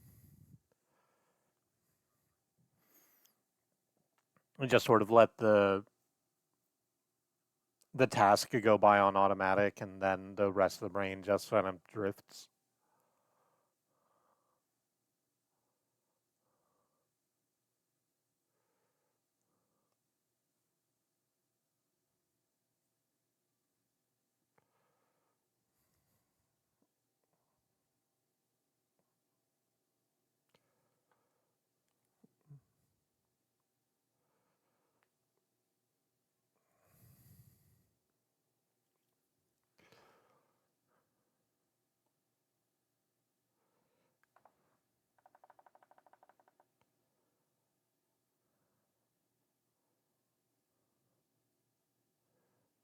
[SPEAKER 1] And just sort of let the task go by on automatic, and then the rest of the brain just kind of drifts.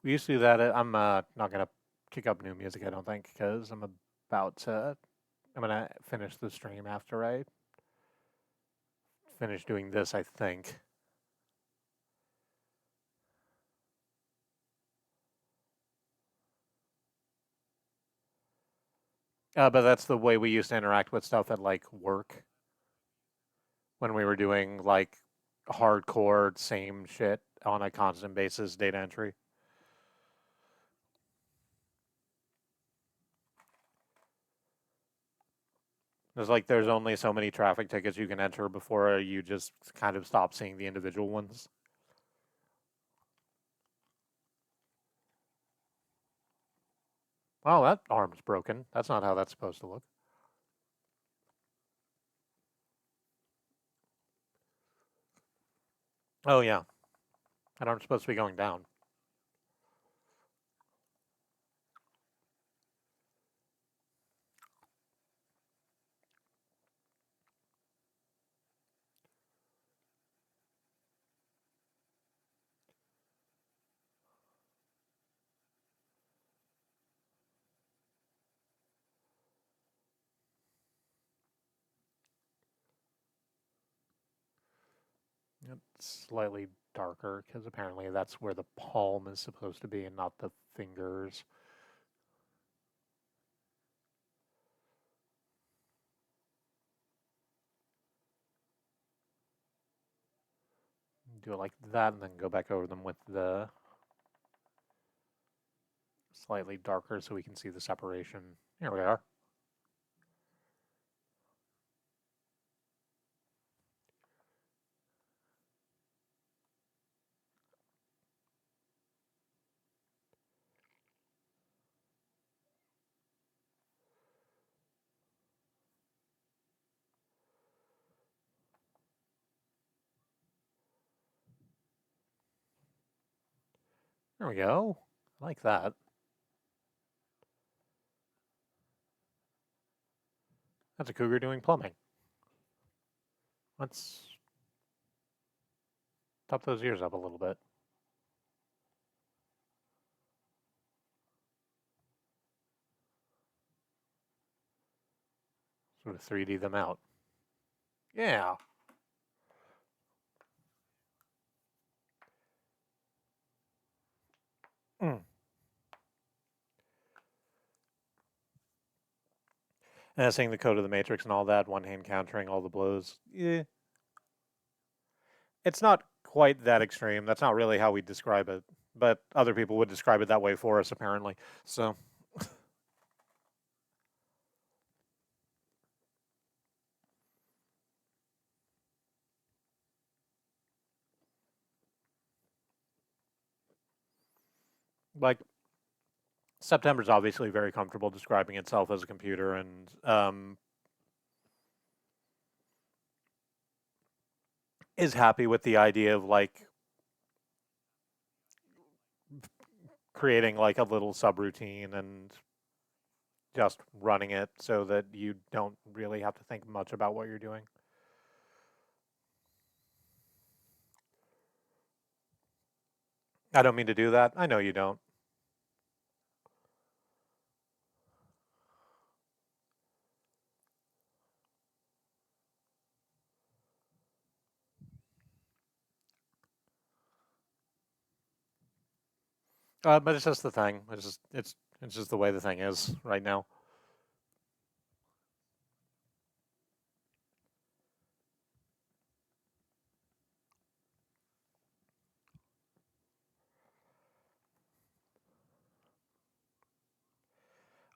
[SPEAKER 1] We used to do that. I'm not gonna kick up new music, I don't think, because about to. I'm gonna finish the stream after I finish doing this, I think. But that's the way we used to interact with stuff at like work when we were doing like hardcore same shit on a constant basis data entry. There's only so many traffic tickets you can enter before you just kind of stop seeing the individual ones. Oh, that arm's broken. That's not how that's supposed to look. Oh yeah, that arm's supposed to be going down. It's slightly darker because apparently that's where the palm is supposed to be and not the fingers. Do it like that and then go back over them with the slightly darker so we can see the separation. Here we are. There we go. I like that. That's a cougar doing plumbing. Let's top those ears up a little bit. Sort of 3D them out. Yeah. Mm. And saying the code of the Matrix and all that, one hand countering all the blows. Yeah. It's not quite that extreme. That's not really how we describe it. But other people would describe it that way for us, apparently. So, like, September's obviously very comfortable describing itself as a computer and is happy with the idea of like creating like a little subroutine and just running it so that you don't really have to think much about what you're doing. I don't mean to do that. I know you don't. But it's just the thing. It's just the way the thing is right now.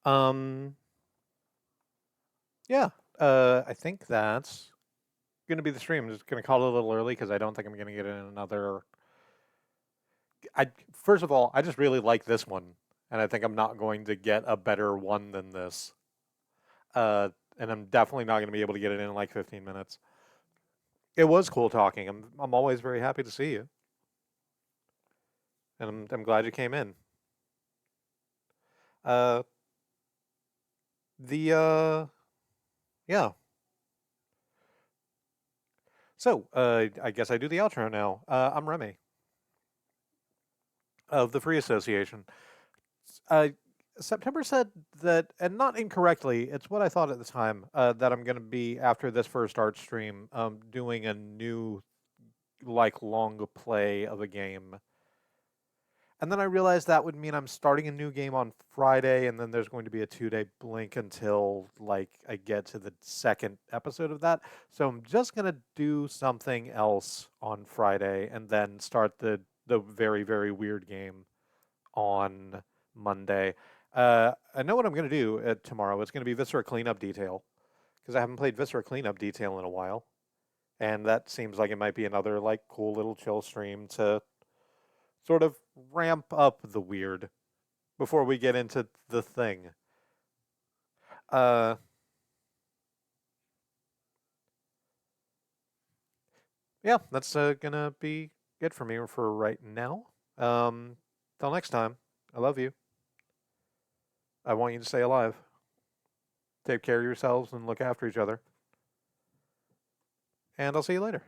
[SPEAKER 1] Um, yeah. I think that's going to be the stream. I'm just going to call it a little early because I don't think I'm going to get in another. I First of all, I just really like this one, and I think I'm not going to get a better one than this. Uh, and I'm definitely not going to be able to get it in like 15 minutes. It was cool talking. I'm always very happy to see you, and I'm glad you came in. Uh, the Yeah. So I guess I do the outro now. I'm Remy of the Free Association. Uh, September said that, and not incorrectly, it's what I thought at the time, that I'm going to be, after this first art stream, doing a new, like, long play of a game. And then I realized that would mean I'm starting a new game on Friday, and then there's going to be a 2-day blink until, like, I get to the second episode of that. So I'm just going to do something else on Friday, and then start the very, very weird game on Monday. I know what I'm going to do tomorrow. It's going to be Viscera Cleanup Detail because I haven't played Viscera Cleanup Detail in a while, and that seems like it might be another like cool little chill stream to sort of ramp up the weird before we get into the thing. Uh, yeah, that's gonna be it for me for right now. Till next time, I love you. I want you to stay alive. Take care of yourselves and look after each other. And I'll see you later.